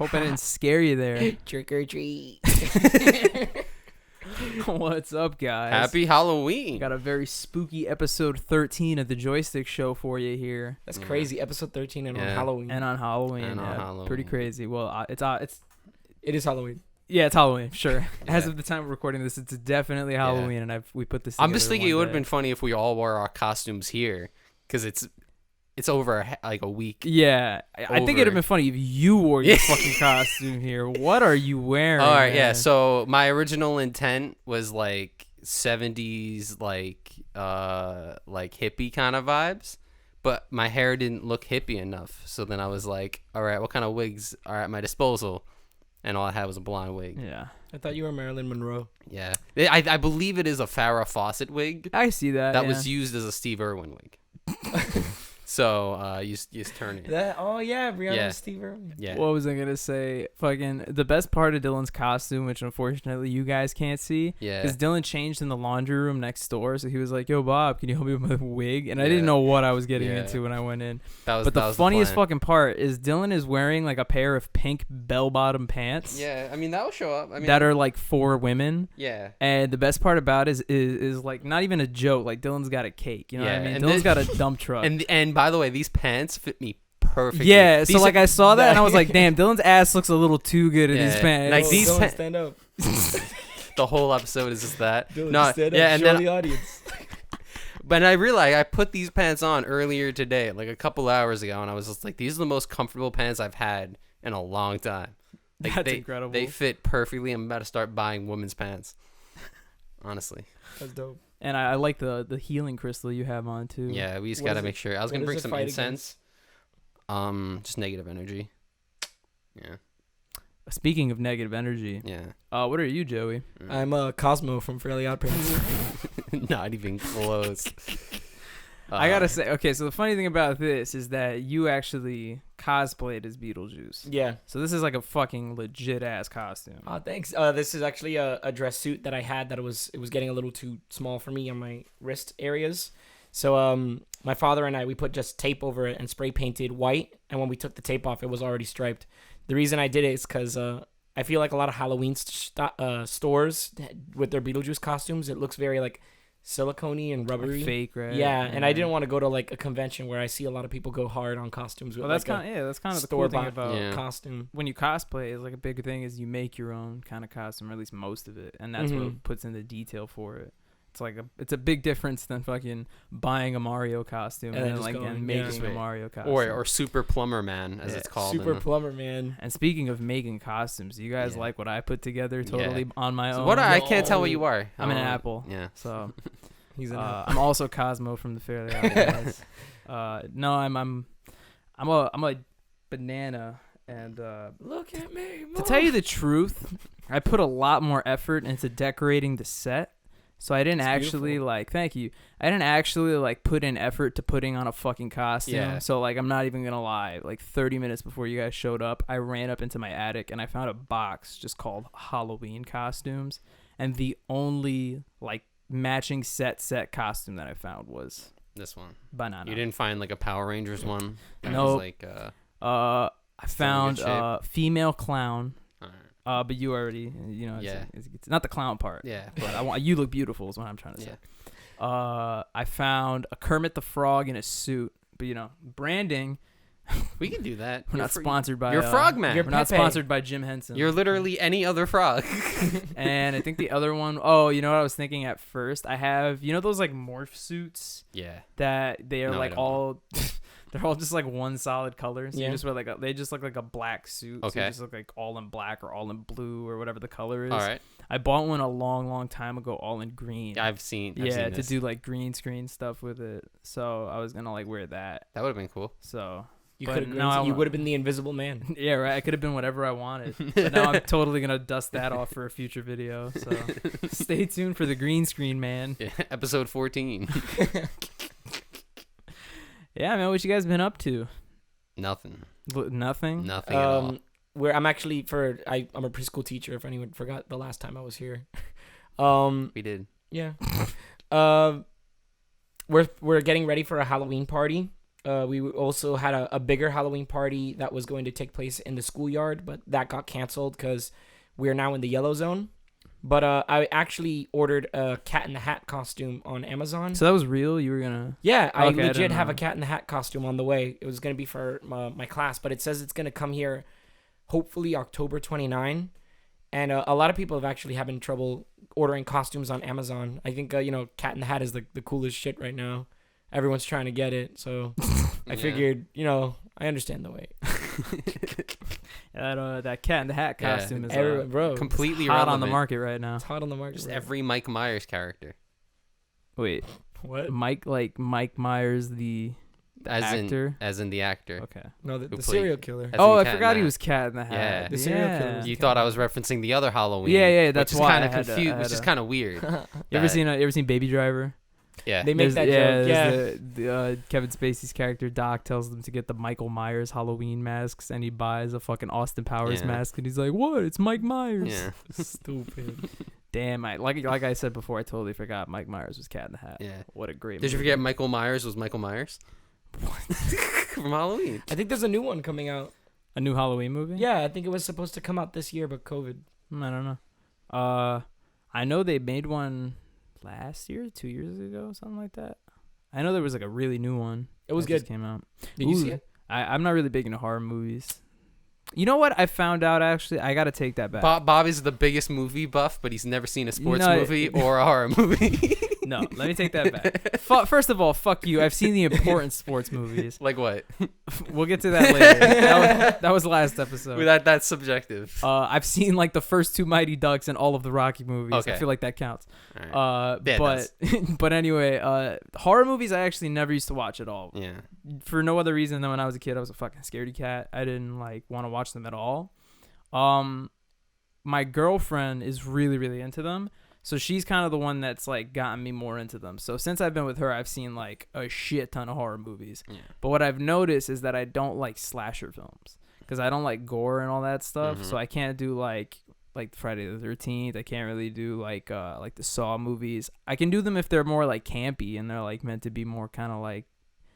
Hope I didn't scare you there. Trick or treat. What's up, guys? Happy Halloween. Got a very spooky episode 13 of the Joystick Show for you here. That's crazy. Episode 13 and on Yeah. Halloween. And on Halloween. And on yeah, Halloween. Pretty crazy. Well, It is Halloween. yeah, it's Halloween, sure. Yeah. As of the time of recording this, it's definitely Halloween, and we put this I'm just together thinking it one would have day. been funny if we all wore our costumes here, because it's over like a week. Yeah, I think it'd have been funny if you wore your fucking costume here. What are you wearing? All right, man? yeah. So my original intent was like 70s, like hippie kind of vibes, but my hair didn't look hippie enough. So then I was like, all right, what kind of wigs are at my disposal? And all I had was a blonde wig. Yeah, I thought you were Marilyn Monroe. Yeah, I believe it is a Farrah Fawcett wig I see that. that yeah. was used as a Steve Irwin wig. So you just turn it. Brianna Yeah. Steve Irwin. Yeah. What was I gonna say? Fucking the best part of Dylan's costume, which unfortunately you guys can't see, Yeah. is Dylan changed in the laundry room next door. So he was like, "Yo, Bob, can you help me with my wig?" And I didn't Yeah. know what I was getting Yeah. into when I went in. That But the was funniest plan. fucking part is Dylan is wearing like a pair of pink bell-bottom pants. Yeah, I mean that'll show up. I mean That are like for women. yeah. And the best part about it is like not even a joke. Like Dylan's got a cake. You know what I Yeah, mean? and Dylan's then- got a dump truck. And by the way, these pants fit me perfectly. Yeah, so These like are- I saw that and I was like, damn, Dylan's ass looks a little too good in these Yeah, pants. like these Dylan, pa- stand up. the whole episode is just that. Dylan, No, stand up. yeah, and Show then the audience. but I realized I put these pants on earlier today, like a couple hours ago, and I was just like, these are the most comfortable pants I've had in a long time. Like, That's they, incredible. They fit perfectly. I'm about to start buying women's pants. Honestly. That's dope. And I like the healing crystal you have on too. Yeah, we just What gotta is make sure. I was what gonna does bring it some fight incense. Just negative energy. Yeah. Speaking of negative energy, Yeah. what are you, Joey? I'm Cosmo from Fairly Odd Parents. Not even close. I gotta say, okay, so the funny thing about this is that you actually cosplayed as Beetlejuice. Yeah. So this is like a fucking legit ass costume. Thanks. This is actually a dress suit that I had that it was getting a little too small for me on my wrist areas. So my father and I, we put just tape over it and spray painted white. And when we took the tape off, it was already striped. The reason I did it is because I feel like a lot of Halloween stores with their Beetlejuice costumes, it looks very like silicone-y and rubbery. Like fake, right? Yeah, and I didn't want to go to like a convention where I see a lot of people go hard on costumes. With Well, that's like kind of that's kind of the cool thing store-bought about Yeah. costume. when you cosplay. Is like a big thing is you make your own kind of costume, or at least most of it, and that's Mhm. what puts in the detail for it. It's a big difference than fucking buying a Mario costume And and then then just like going, and yeah. making a Right. Mario costume. Or Super Plumber Man, as Yeah. it's called. Super in- plumber, man. And speaking of making costumes, you guys Yeah. like what I put together Yeah. totally on my So own. what I can't tell what you are. I'm an Oh, apple. Yeah. So He's an I'm also Cosmo from the Fairly Odd Guys. No, I'm a banana, and Look at me. to tell you the truth, I put a lot more effort into decorating the set. So I didn't It's actually beautiful. thank you. I didn't actually put in effort to putting on a fucking costume. Yeah. So I'm not even gonna lie. 30 minutes before you guys showed up, I ran up into my attic and I found a box just called Halloween costumes, and the only matching set costume that I found was This one. banana. You didn't find like a Power Rangers one? That Nope. was like, I found good female clown. alright. But you already, it's, Yeah. it's not the clown part. Yeah. But I want you look beautiful is what I'm trying to say. I found a Kermit the Frog in a suit, but branding. We can do that. We're not sponsored by. You're Frogman. you're We're not Pepe. sponsored by Jim Henson. You're literally any other frog. And I think the other one, oh, you know what I was thinking at first? I have, those morph suits Yeah. that they are No, I don't. all, they're all just one solid color. So Yeah. you just wear they just look like a black suit. So Okay. you just look like all in black or all in blue or whatever the color is. All right. I bought one a long, long time ago, all in green. I've seen to this. do green screen stuff with it. So I was gonna wear that. That would have been cool. So You but could have. now I You want- would have been the Invisible Man. yeah, right. I could have been whatever I wanted. But now I'm totally gonna dust that off for a future video. So stay tuned for the green screen, man. Yeah. Episode 14. Yeah, man. What you guys been up to? Nothing. Nothing. Nothing at all. I'm actually I'm a preschool teacher. If anyone forgot the last time I was here. We did. Yeah. We're getting ready for a Halloween party. We also had a bigger Halloween party that was going to take place in the schoolyard, but that got canceled because we're now in the yellow zone. But I actually ordered a Cat in the Hat costume on Amazon. So that was real? You were gonna? Yeah, I Okay, I legit didn't have know. a Cat in the Hat costume on the way. It was going to be for my class, but it says it's going to come here hopefully October 29. And a lot of people have actually having trouble ordering costumes on Amazon. I think, Cat in the Hat is the coolest shit right now. Everyone's trying to get it. So I figured, I understand the wait. That Cat in the Hat costume is Bro, completely hot relevant. on the market right now. it's hot on the market. Just bro. every Mike Myers character, Wait, What? Mike Myers the actor? as in the actor. Okay. No, the played- serial killer. As Oh, in I Cat in forgot the he Hat. was Cat in the Hat. Yeah. The serial killer was You Cat thought in I the was referencing the other Halloween. Yeah, that's which is why kind I of had to- confused, I had which is to- kind of weird. You ever seen Baby Driver? Yeah, They make that joke. there's Yeah. the Kevin Spacey's character Doc tells them to get the Michael Myers Halloween masks, and he buys a fucking Austin Powers Yeah. mask, and he's like, "What? It's Mike Myers." yeah, Stupid. Damn, like I said before, I totally forgot Mike Myers was Cat in the Hat. yeah. What a great. Did you movie. forget Michael Myers was Michael Myers? From Halloween. I think there's a new one coming out. a new Halloween movie? Yeah, I think it was supposed to come out this year, but COVID. I don't know. I know they made one last year, 2 years ago, something like that. I know there was like a really new one. It was that just good. Came out. Did you see Ooh, it? I'm not really big into horror movies. You know what? I found out actually. I gotta take that back. Bob is the biggest movie buff, but he's never seen a sports No, movie or a horror movie. No, let me take that back. First of all, fuck you. I've seen the important sports movies. Like what? We'll get to that later. That was last episode. That's subjective. I've seen like the first two Mighty Ducks and all of the Rocky movies. Okay. I feel like that counts. All right. Yeah, it But anyway, horror movies I actually never used to watch at all. Yeah. For no other reason than when I was a kid, I was a fucking scaredy cat. I didn't like want to watch them at all. My girlfriend is really, really into them. So she's kind of the one that's like gotten me more into them. So since I've been with her, I've seen like a shit ton of horror movies. Yeah. But what I've noticed is that I don't like slasher films because I don't like gore and all that stuff. Mhm. So I can't do like Friday the 13th. I can't really do like the Saw movies. I can do them if they're more like campy and they're like meant to be more kind of like,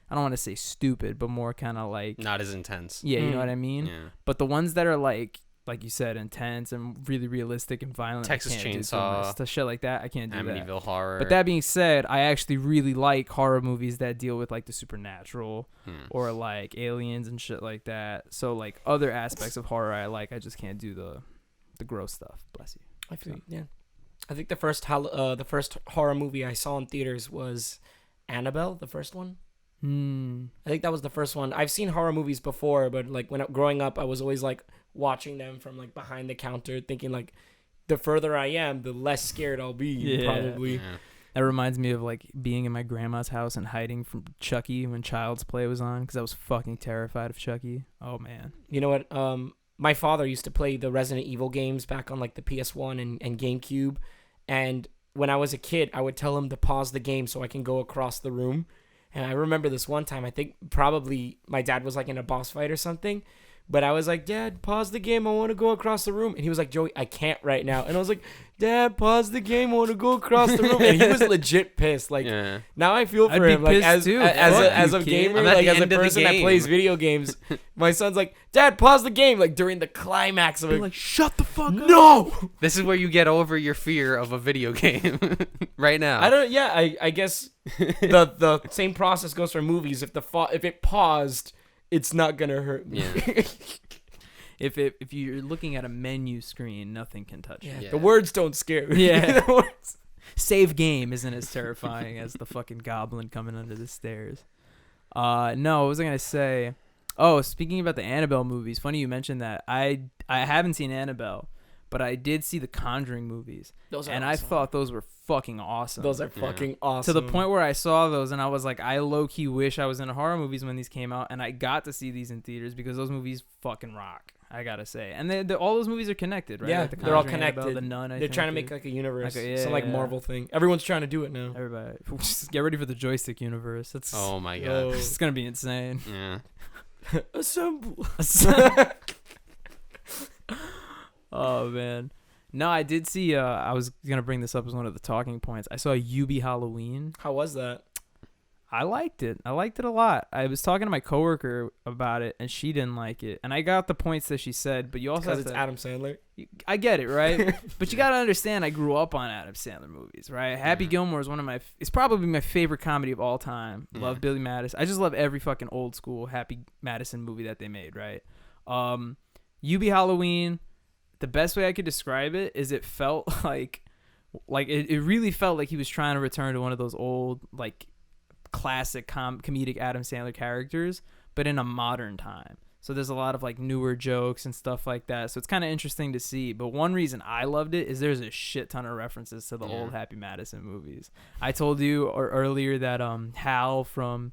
I don't want to say stupid, but more kind of like, Not as intense. yeah, you know Mm. what I mean? Yeah. But the ones that are like you said, intense and really realistic and violent. Texas I can't do too Chainsaw. much. Stuff, shit like that. I can't do that. Amityville Horror. But that being said, I actually really like horror movies that deal with like the supernatural Hmm. or like aliens and shit like that. So like other aspects of horror I like. I just can't do the gross stuff. Bless you. I feel yeah. I think the first horror movie I saw in theaters was Annabelle, the first one. I think that was the first one. I've seen horror movies before, but like growing up, I was always like watching them from like behind the counter, thinking like the further I am, the less scared I'll be. Yeah. Probably. Yeah. That reminds me of like being in my grandma's house and hiding from Chucky when Child's Play was on because I was fucking terrified of Chucky. Oh man. You know what? My father used to play the Resident Evil games back on like the PS1 and GameCube, and when I was a kid, I would tell him to pause the game so I can go across the room. And I remember this one time, I think probably my dad was like in a boss fight or something, but I was like, Dad, pause the game. I want to go across the room. And he was like, Joey, I can't right now. And I was like, Dad, pause the game. I want to go across the room. And he was legit pissed. Like, Yeah. now I feel I'd for be him. Like, pissed as too. as Fuck a you, gamer, kid. I'm at like the as a end of the person that game. plays video games, my son's like, Dad, pause the game. Like during the climax of Be it. like, shut the fuck up. No. This is where you get over your fear of a video game. Right now. I don't. Yeah, I guess the same process goes for movies. If it paused, it's not gonna hurt me. Yeah. If you're looking at a menu screen, nothing can touch you. Yeah, Yeah. the words don't scare me. Yeah. The words- Save game isn't as terrifying as the fucking goblin coming under the stairs. No, what was I gonna say? Oh, speaking about the Annabelle movies, funny you mentioned that. I haven't seen Annabelle, but I did see the Conjuring movies, Those are and I awesome. thought those were fucking awesome. those are Yeah. fucking awesome. to the point where I saw those and I was like, I low key wish I was in horror movies when these came out, and I got to see these in theaters because those movies fucking rock. I gotta say, and all those movies are connected, right? Yeah, Like The they're all Conjuring, Annabelle, connected. The Nun. They're trying to make like a universe, Like a- yeah, some like yeah. Marvel thing. Everyone's trying to do it now. Everybody, just get ready for the Joystick universe. That's Oh my god. Oh. it's gonna be insane. Yeah. Assemble. Oh man, no, I did see. I was gonna bring this up as one of the talking points. I saw UB Halloween. How was that? I liked it. I liked it a lot. I was talking to my coworker about it, and she didn't like it. And I got the points that she said, but you also Because have it's to, Adam Sandler. I get it, right? But you got to understand, I grew up on Adam Sandler movies, right? Happy Gilmore is it's probably my favorite comedy of all time. Love Billy Madison. I just love every fucking old school Happy Madison movie that they made, right? UB Halloween, the best way I could describe it is it felt like it really felt like he was trying to return to one of those old, like, classic comedic Adam Sandler characters, but in a modern time. So there's a lot of like newer jokes and stuff like that. So it's kind of interesting to see. But one reason I loved it is there's a shit ton of references to the old Happy Madison movies. I told you earlier that Hal from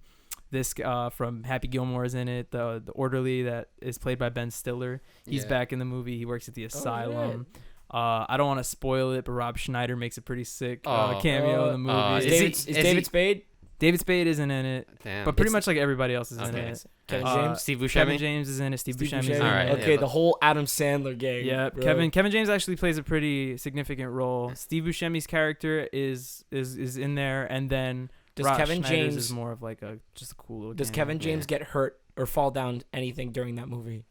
from Happy Gilmore is in it. The orderly that is played by Ben Stiller. He's back in the movie. He works at the asylum. I don't want to spoil it, but Rob Schneider makes a pretty sick cameo in the movie. Is David Spade? David Spade isn't in it, but pretty much like everybody else is in it. Kevin James, Steve Buscemi. Kevin James is in it. Steve Buscemi is in it. All right, okay, the whole Adam Sandler gang. Yeah, bro. Kevin James actually plays a pretty significant role. Steve Buscemi's character is in there, and then does Rob Kevin Schneider's James is more of like just a cool little. Does Kevin James get hurt or fall down anything during that movie?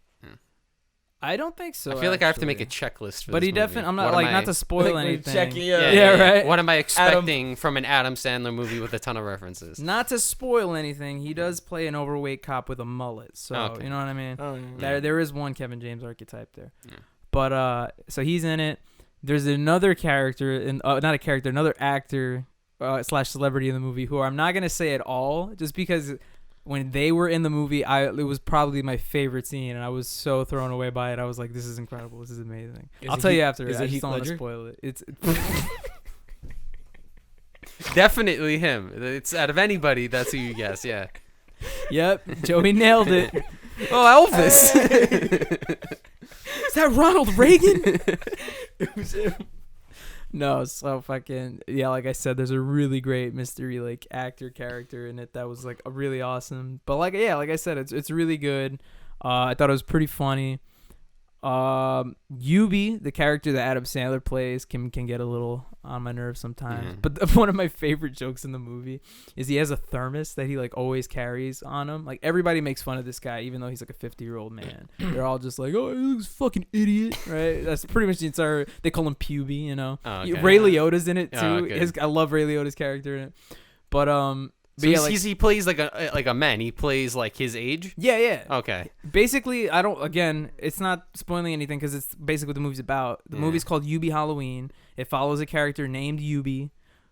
I don't think so. I feel like I have to make a checklist for but this he definitely. movie. I'm not not to spoil anything. Checking, yeah, right. What am I expecting from an Adam Sandler movie with a ton of references? Not to spoil anything, he does play an overweight cop with a mullet. So you know what I mean. Oh, yeah. There is one Kevin James archetype there. Yeah. But so he's in it. There's another character another actor / celebrity in the movie who I'm not gonna say at all, just because when they were in the movie, it was probably my favorite scene, and I was so thrown away by it. I was like, "This is incredible! This is amazing." I'll tell you after. I just don't want to spoil it. It's definitely him. It's out of anybody, that's who you guess. Yeah. Yep, Joey nailed it. Oh, Elvis. Is that Ronald Reagan? It was him. No, so fucking like I said, there's a really great mystery like actor character in it that was like really awesome. But like I said, it's really good. I thought it was pretty funny. Yubi, the character that Adam Sandler plays, can get a little on my nerves sometimes. But one of my favorite jokes in the movie is he has a thermos that he like always carries on him. Like everybody makes fun of this guy, even though he's like a 50-year-old man. They're all just like, "Oh, he's a fucking idiot," right? That's pretty much the entire. They call him Puby, you know. Oh, okay. Ray Liotta's in it too. Oh, okay. I love Ray Liotta's character in it. But So he plays like a man. He plays like his age. Yeah. Okay. Basically, it's not spoiling anything because it's basically what the movie's about. The movie's called UB Halloween. It follows a character named UB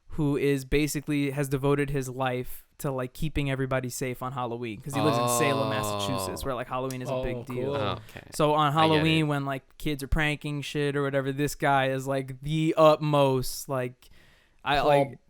who is basically has devoted his life to like keeping everybody safe on Halloween because he lives in Salem, Massachusetts, where like Halloween is a big deal. Cool. Okay. So on Halloween, when like kids are pranking shit or whatever, this guy is like the utmost like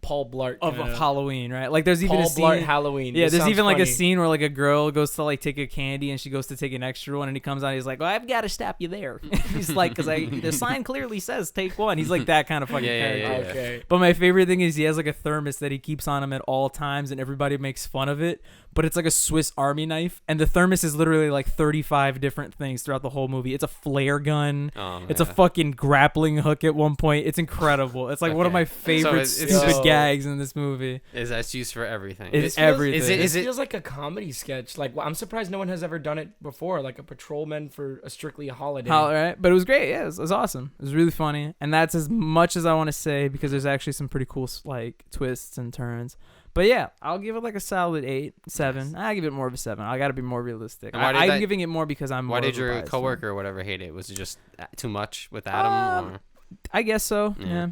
Paul Blart of Halloween, right? Like there's even Paul a scene Blart Halloween. Yeah, This there's sounds even like a funny. scene where like a girl goes to like take a candy and she goes to take an extra one and he comes out and he's like, "Well, I've got to stop you there." He's like, "Cause the sign clearly says take one." He's like that kind of fucking character. Yeah. Okay. But my favorite thing is he has like a thermos that he keeps on him at all times and everybody makes fun of it. But it's like a Swiss Army knife and the thermos is literally like 35 different things throughout the whole movie. It's a flare gun. It's a fucking grappling hook at one point. It's incredible. It's like one of my favorite stupid gags in this movie. Is that's used for everything? It's everything. It feels like a comedy sketch. Like I'm surprised no one has ever done it before. Like a patrolman for a strictly holiday. Right? But it was great. Yeah, it was awesome. It was really funny, and that's as much as I want to say because there's actually some pretty cool like twists and turns. But yeah, I'll give it like a solid 8, 7. I give it more of a 7. I got to be more realistic. I'm giving it more because I'm. Why more did your biased coworker or whatever hate it? Was it just too much with Adam? Or? I guess so. Yeah.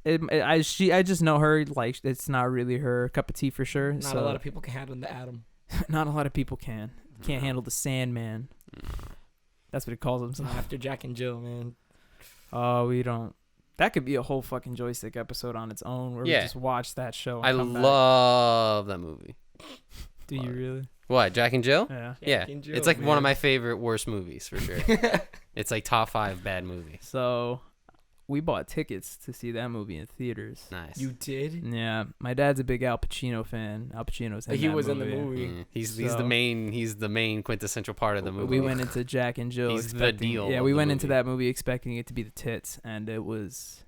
I just know her like it's not really her cup of tea for sure. Not a lot of people can handle the Adam. Not a lot of people can't handle the Sandman. That's what he calls himself. After Jack and Jill, man. Oh, we don't. That could be a whole fucking Joystick episode on its own where we just watch that show. I love that movie. Do you really? What, Jack and Jill? Yeah. Yeah. Jill, it's like man. one of my favorite worst movies for sure. It's like top 5 bad movie. So we bought tickets to see that movie in theaters. Nice. You did? Yeah, my dad's a big Al Pacino fan. Al Pacino's in He that was movie. in the movie. He's the main quintessential part of the movie. We went into Jack and Jill. He's the deal Yeah, of we the went into movie. that movie expecting it to be the tits, and it was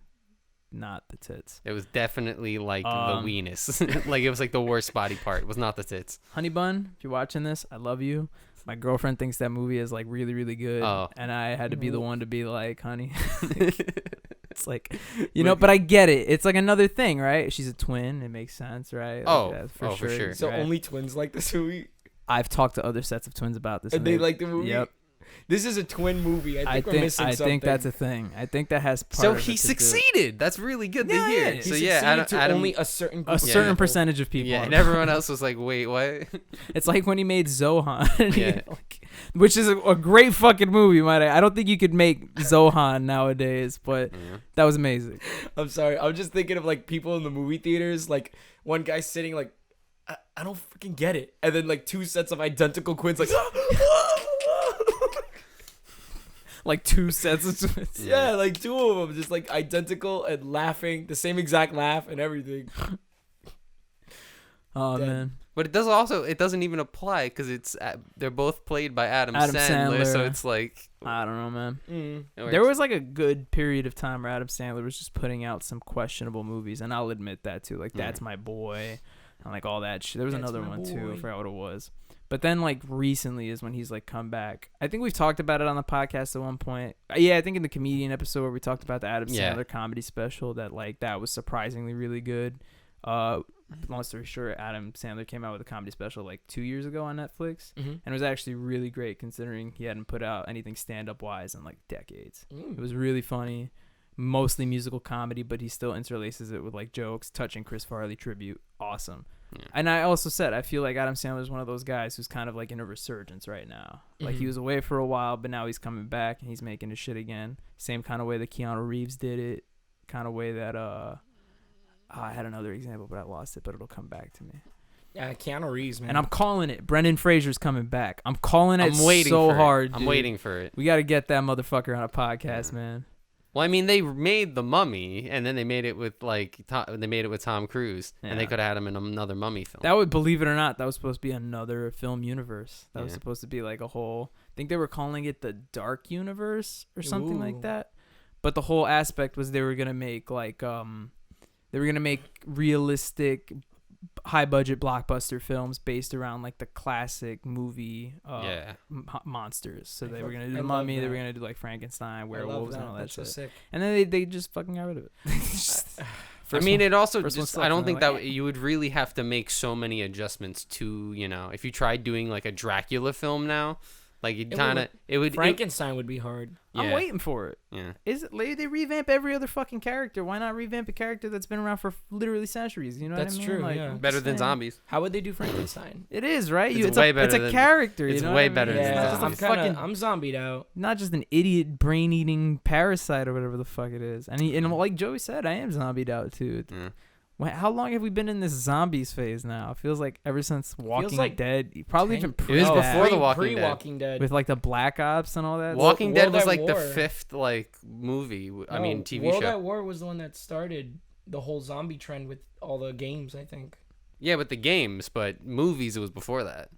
not the tits. It was definitely like the weenus. Like it was like the worst body part. It was not the tits. Honey Bun, if you're watching this, I love you. My girlfriend thinks that movie is like really, really good, and I had to be the one to be like, honey. It's like, you know, but I get it. It's like another thing, right? She's a twin. It makes sense, right? Like, for sure. So right? only twins like this movie? I've talked to other sets of twins about this. And they like the movie? Yep. This is a twin movie. I think we're missing something. I think that's a thing. I think that has part So of it he to succeeded. That's really good to hear. He So Adam, only a certain percentage of people. Yeah, and everyone else was like, "Wait, what?" It's like when he made Zohan, like, which is a great fucking movie. I don't think you could make Zohan nowadays, but that was amazing. I'm sorry. I'm just thinking of like people in the movie theaters, like one guy sitting like, I don't freaking get it, and then like two sets of identical twins like. Like two sets of twins. Yeah, like two of them, just like identical and laughing, the same exact laugh and everything. Oh man! But it doesn't even apply because they're both played by Adam Sandler, so it's like I don't know, man. There was like a good period of time where Adam Sandler was just putting out some questionable movies, and I'll admit that too. Like That's My Boy, and like all that shit. There was another one too. I forgot what it was. But then, like, recently is when he's, like, come back. I think we've talked about it on the podcast at one point. Yeah, I think in the comedian episode where we talked about the Adam Sandler comedy special that, like, that was surprisingly really good. Long story short, Adam Sandler came out with a comedy special, like, 2 years ago on Netflix. And it was actually really great considering he hadn't put out anything stand-up-wise in, like, decades. It was really funny. Mostly musical comedy, but he still interlaces it with, like, jokes, touching Chris Farley tribute. Awesome. Yeah. And I also said I feel like Adam Sandler is one of those guys who's kind of like in a resurgence right now. Like he was away for a while, but now he's coming back and he's making his shit again. Same kind of way that Keanu Reeves did it. Kind of way that I had another example, but I lost it. But it'll come back to me. Yeah, Keanu Reeves, man. And I'm calling it. Brendan Fraser's coming back. I'm calling it hard. I'm waiting for it. We got to get that motherfucker on a podcast, man. Well, I mean, they made The Mummy, and then they made it with Tom Cruise, and they could have had him in another Mummy film. That would, believe it or not, that was supposed to be another film universe. That was supposed to be like a whole. I think they were calling it the Dark Universe or something like that. But the whole aspect was they were gonna make realistic, high budget blockbuster films based around like the classic movie monsters. So they were gonna do The Mummy, they were gonna do like Frankenstein, werewolves, and all that shit. So and then they just fucking got rid of it. I mean, it also just, I don't think that you would really have to make so many adjustments to, you know, if you tried doing like a Dracula film now, like it would Frankenstein would be hard. Yeah. I'm waiting for it. Yeah. They revamp every other fucking character. Why not revamp a character that's been around for literally centuries? You know that's what I mean? True. Like, yeah. Better than zombies. How would they do Frankenstein? It is, right? It's way better. It's a character. It's you know way what I better mean? than yeah, zombies. I'm zombied out. Not just an idiot brain-eating parasite or whatever the fuck it is. And like Joey said, I am zombied out too. Yeah. How long have we been in this zombies phase now? It feels like ever since Walking like Dead, probably even it was before the Walking Dead. With like the Black Ops and all that. Walking Dead was like the fifth like movie. I mean TV World show. at War was the one that started the whole zombie trend with all the games. I think. Yeah, with the games, but movies it was before that.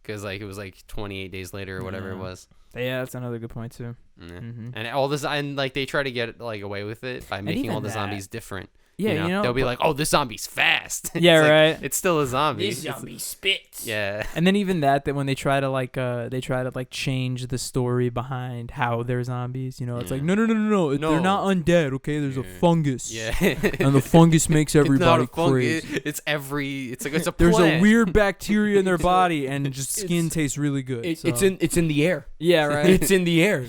Because like it was like 28 days later or whatever it was. Yeah, that's another good point too. Yeah. And all this, and like they try to get like away with it by making all the zombies different. Yeah, you know, they'll be like, "Oh, this zombie's fast." Yeah, right. It's still a zombie. This zombie spits. Yeah. And then even that when they try to change the story behind how they're zombies. You know, it's like no. They're not undead. Okay, there's a fungus. Yeah. And the fungus makes everybody crazy. It's a There's plant. a weird bacteria in their body, and just skin tastes really good. It's in the air. Yeah, right. It's in the air.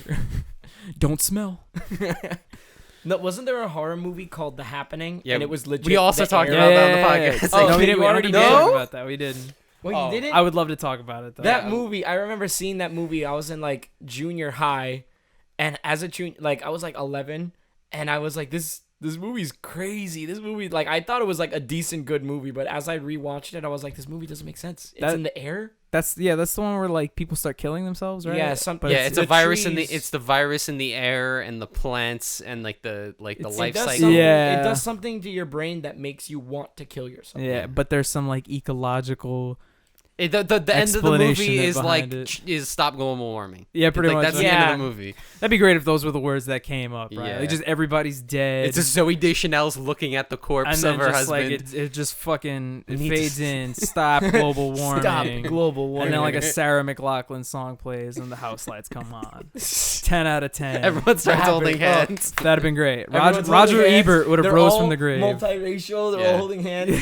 Don't smell. No, wasn't there a horror movie called The Happening? Yeah, and it was legit. We also talked about that on the podcast. Oh, no, we didn't. We already did talk about that. We didn't. Well, you didn't? I would love to talk about it though. That movie, I remember seeing that movie. I was in like junior high, and as a junior, like I was like 11, and I was like, this movie's crazy. This movie, like I thought it was like a decent, good movie, but as I rewatched it, I was like, this movie doesn't make sense. It's in the air. That's the one where like people start killing themselves, right? Yeah, it's a virus it's the virus in the air and the plants and like the life cycle. It does something to your brain that makes you want to kill yourself. Yeah, but there's some like ecological The end of the explanation movie is like behind it. is stop global warming. Yeah, pretty It's like, much. That's the end of the movie. That'd be great if those were the words that came up, right? Yeah. Like just everybody's dead. It's just Zoe Deschanel's looking at the and corpse then of her just husband. like it just fucking We need to fades in. Stop global warming. Stop global warming. And then like a Sarah McLachlan song plays and the house lights come on. 10 out of 10. Everyone starts What holding happened? hands. That'd have been great. Everyone's Roger holding hands. Ebert would have They're rose all from the grave. Multiracial. They're Yeah. all holding hands.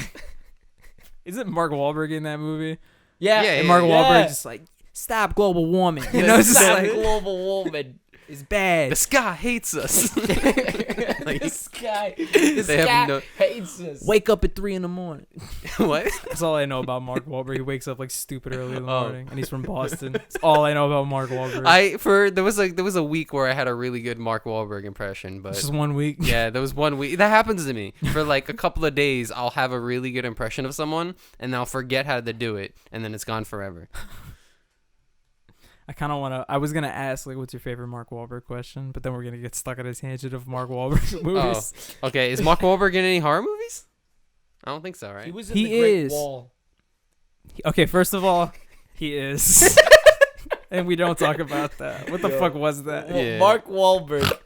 Isn't Mark Wahlberg in that movie? Yeah. Yeah, And Mark yeah. Wahlberg just like, stop global warming. You know, it's just Stop like, global warming. it's bad. The sky hates us. This guy hates us. Wake up at 3 a.m. What? That's all I know about Mark Wahlberg. He wakes up like stupid early in the Oh. morning, and he's from Boston. That's all I know about Mark Wahlberg. There was a week where I had a really good Mark Wahlberg impression, but It's just 1 week. yeah, there was one week that happens to me. For like a couple of days, I'll have a really good impression of someone, and I'll forget how to do it, and then it's gone forever. I kind of want to. I was gonna ask like, what's your favorite Mark Wahlberg question, but then we're gonna get stuck on his tangent of Mark Wahlberg movies. Okay, is Mark Wahlberg in any horror movies? I don't think so, right? He was in He the Great is. Wall. Okay, first of all, he is, and we don't talk about that. What the Yeah. fuck was that? Well, Yeah. Mark Wahlberg.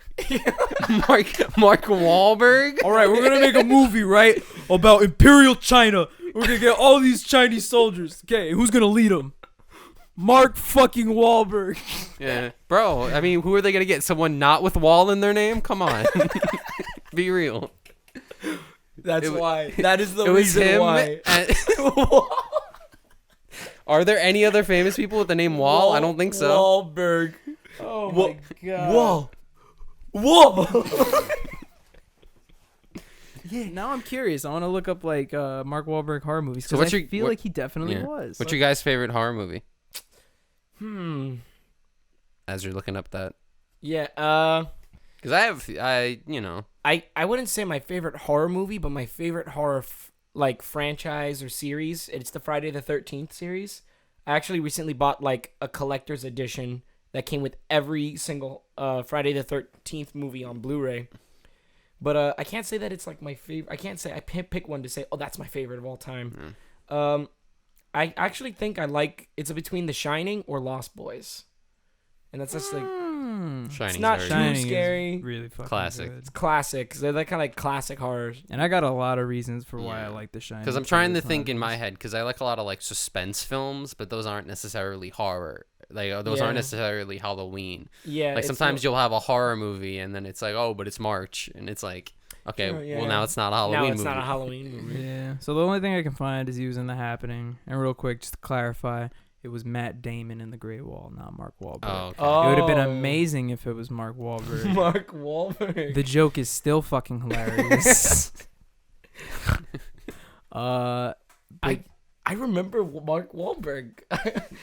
Mark Wahlberg? All right, we're gonna make a movie, right, about Imperial China. We're gonna get all these Chinese soldiers. Okay, who's gonna lead them? Mark fucking Wahlberg. Yeah. Bro, I mean, who are they going to get? Someone not with Wall in their name? Come on. Be real. That's It wa- why. That is the It was reason him. why. Are there any other famous people with the name Wall? I don't think so. Wahlberg. Oh my god. Whoa. Yeah. Now I'm curious. I want to look up like Mark Wahlberg horror movies So because what's I your- feel what- like he definitely Yeah. was. What's your guys' favorite horror movie? As As you're looking up that. Yeah. Because I wouldn't say my favorite horror movie, but my favorite horror like franchise or series. It's the Friday the 13th series. I actually recently bought like a collector's edition that came with every single Friday the 13th movie on Blu-ray. But I can't say that it's like my favorite. I can't say I pick one to say, oh, that's my favorite of all time. I actually think I like it's between The Shining or Lost Boys, and that's just like Shining's it's not very too Shining is scary. really fucking Classic. good. It's classic. They're that kind of like classic horrors. And I got a lot of reasons for why I Yeah. like The Shining. Because I'm trying to too. think in my head, because I like a lot of like suspense films, but those aren't necessarily horror. Like those aren't Yeah. necessarily Halloween. Yeah. Like it's sometimes no- you'll have a horror movie, and then it's like, oh, but it's March, and it's like, okay, Sure, yeah. well now it's not a Halloween now it's movie. not a Halloween movie. Yeah. So the only thing I can find is he was in The Happening. And real quick, just to clarify, it was Matt Damon in The Great Wall, not Mark Wahlberg. Oh, okay. Oh. It would have been amazing if it was Mark Wahlberg. Mark Wahlberg. The joke is still fucking hilarious. I remember Mark Wahlberg.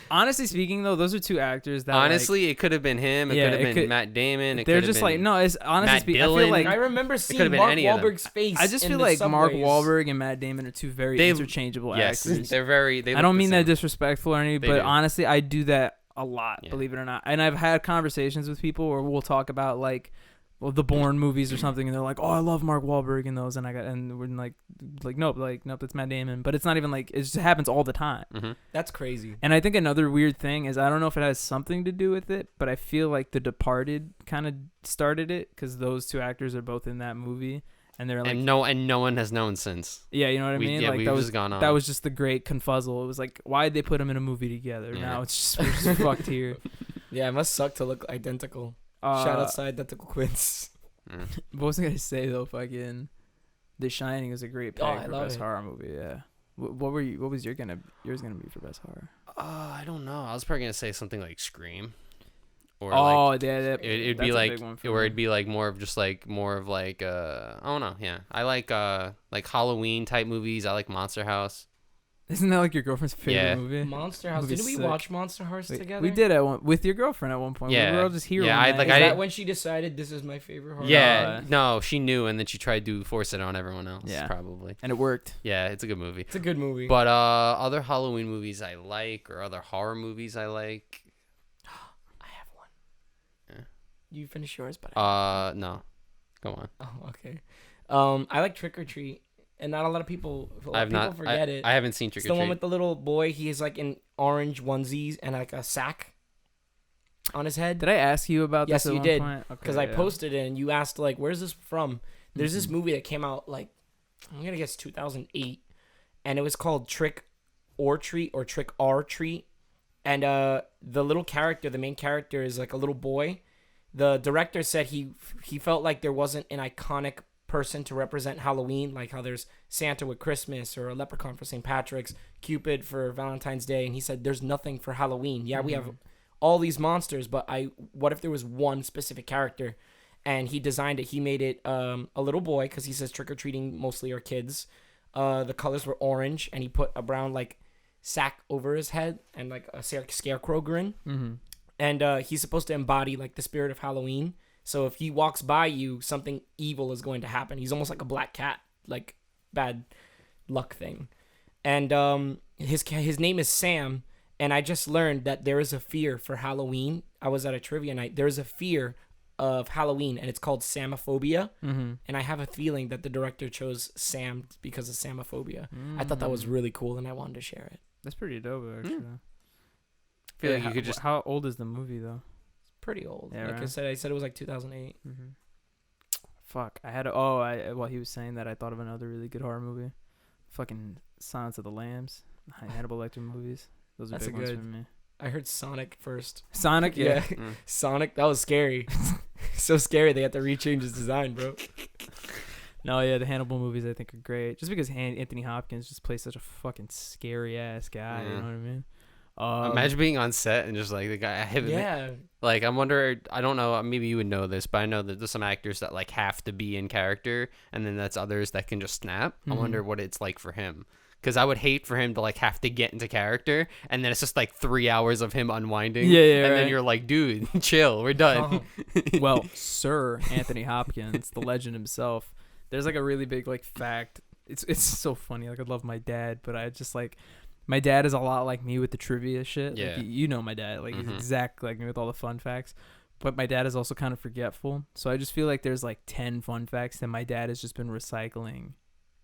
Honestly speaking, though, those are two actors that Honestly, it could have been him. It Yeah, could it have been could- Matt Damon. It they're could have just been like no. It's honestly Matt speaking, I feel Dillon. like I remember could've seeing been Mark any of them. Wahlberg's face. I just in feel the like Mark subways. Wahlberg and Matt Damon are two very They- interchangeable yes, actors. they're very. They I look don't the mean that same. disrespectful or anything, They but do. honestly, I do that a lot, Yeah. believe it or not. And I've had conversations with people where we'll talk about like, well, the Bourne movies or something, and they're like, "Oh, I love Mark Wahlberg in those," and we're like, nope, that's Matt Damon. But it's not even like it just happens all the time. Mm-hmm. That's crazy. And I think another weird thing is I don't know if it has something to do with it, but I feel like The Departed kind of started it because those two actors are both in that movie, and they're like, And no one has known since. yeah, you know what I We- mean? yeah, Like we've that just was gone on. that was just the great confuzzle. It was like, why'd they put them in a movie together? Yeah. Now it's just we're just fucked here. Yeah, it must suck to look identical. Shout out to identical twins. What was I gonna say though? Fucking The Shining is a great pick Oh, I for love best it. horror movie. Yeah. What was yours gonna be for best horror? I don't know. I was probably gonna say something like Scream. Or Oh, like, yeah, it'd be like, or it'd be like more of I don't know. Yeah, I like Halloween type movies. I like Monster House. Isn't that like your girlfriend's favorite Yeah. movie? Monster House. Movie's Didn't we sick. watch Monster House together? We did with your girlfriend at one point. Yeah. We were all just here. Yeah, one I- night. like, Is I that didn't- when she decided this is my favorite horror? Yeah, No. no, she knew, and then she tried to force it on everyone else. Yeah. Probably. and it worked. Yeah, it's a good movie. It's a good movie. But other Halloween movies I like, or other horror movies I like. I have one. Yeah. You finish yours, but No, go on. oh, okay. I like Trick or Treat, and not a lot of people. I have people not. forget it. I haven't seen Trick It's or the Treat. one with the little boy. He is like in orange onesies and like a sack on his head. Did I ask you about Yes, this at you one did. point? Because Okay, I posted it and you asked like, "Where's this from?" There's this movie that came out like I'm gonna guess 2008, and it was called Trick or Treat or Trick or Treat. And the little character, the main character, is like a little boy. The director said he felt like there wasn't an iconic person to represent Halloween, like how there's Santa with Christmas or a leprechaun for St. Patrick's, Cupid for Valentine's Day, and he said there's nothing for Halloween. Yeah, we have all these monsters, but what if there was one specific character? And he designed it. He made it a little boy because he says trick-or-treating mostly are kids. The colors were orange, and he put a brown like sack over his head and like a scarecrow grin. And he's supposed to embody like the spirit of Halloween. So if he walks by you, something evil is going to happen. He's almost like a black cat, like bad luck thing. And his name is Sam. And I just learned that there is a fear for Halloween. I was at a trivia night. There is a fear of Halloween, and it's called Samophobia. And I have a feeling that the director chose Sam because of Samophobia. I thought that was really cool, and I wanted to share it. That's pretty dope, actually. I feel like you could just. How old is the movie though? Pretty old. Yeah, like right? I said it was like 2008. Fuck, I had while he was saying that, I thought of another really good horror movie. Fucking Silence of the Lambs, Hannibal Lecter movies. Those are That's big a ones good- for me. I heard Sonic first. Sonic, yeah. Sonic, that was scary. So scary they had to rechange his design, bro. No, yeah, the Hannibal movies I think are great. Just because Anthony Hopkins just plays such a fucking scary ass guy. You know what I mean? Imagine being on set and just like the guy. Yeah. Like I wonder. I don't know. Maybe you would know this, but I know that there's some actors that like have to be in character, and then that's others that can just snap. I wonder what it's like for him. Because I would hate for him to like have to get into character, and then it's just like 3 hours of him unwinding. Yeah, and right. then you're like, dude, chill, we're done. Well, Sir Anthony Hopkins, the legend himself. There's like a really big like fact. It's so funny. Like I love my dad, but I just like my dad is a lot like me with the trivia shit. Yeah. Like, you know my dad. Like he's exactly like me with all the fun facts. But my dad is also kind of forgetful. So I just feel like there's like 10 fun facts that my dad has just been recycling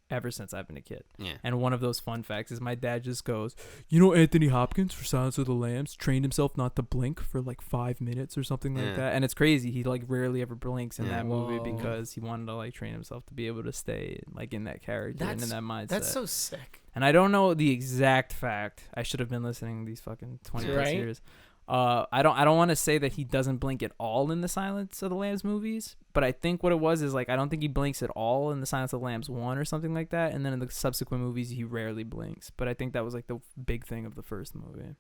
ever since I've been a kid. Yeah. And one of those fun facts is my dad just goes, you know, Anthony Hopkins for Silence of the Lambs trained himself not to blink for like 5 minutes or something like that. And it's crazy. He like rarely ever blinks in that movie because he wanted to like train himself to be able to stay like in that character and in that mindset. That's so sick. And I don't know the exact fact. I should have been listening these fucking 20 plus years. I don't want to say that he doesn't blink at all in the Silence of the Lambs movies, but I think what it was is like I don't think he blinks at all in the Silence of the Lambs 1 or something like that, and then in the subsequent movies he rarely blinks. But I think that was like the big thing of the first movie.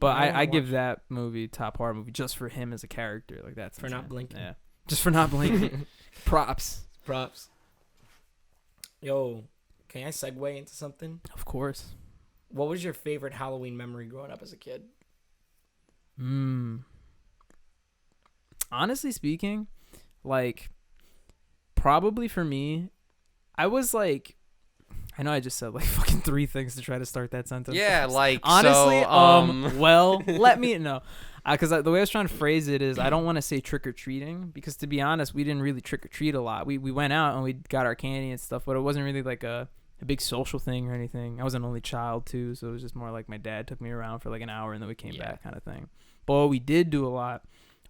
But I give that movie top horror movie just for him as a character. Like that's for not blinking. Yeah, just for not blinking. Props. Yo, can I segue into something? Of course. What was your favorite Halloween memory growing up as a kid? Honestly speaking, like probably for me, I was like, I know I just said like fucking 3 things to try to start that sentence. Yeah, like honestly, so, well, let me know. Because the way I was trying to phrase it is I don't want to say trick-or-treating because to be honest, we didn't really trick-or-treat a lot. We went out and we got our candy and stuff, but it wasn't really like a big social thing or anything. I was an only child too, so it was just more like my dad took me around for like an hour and then we came back kind of thing. But what we did do a lot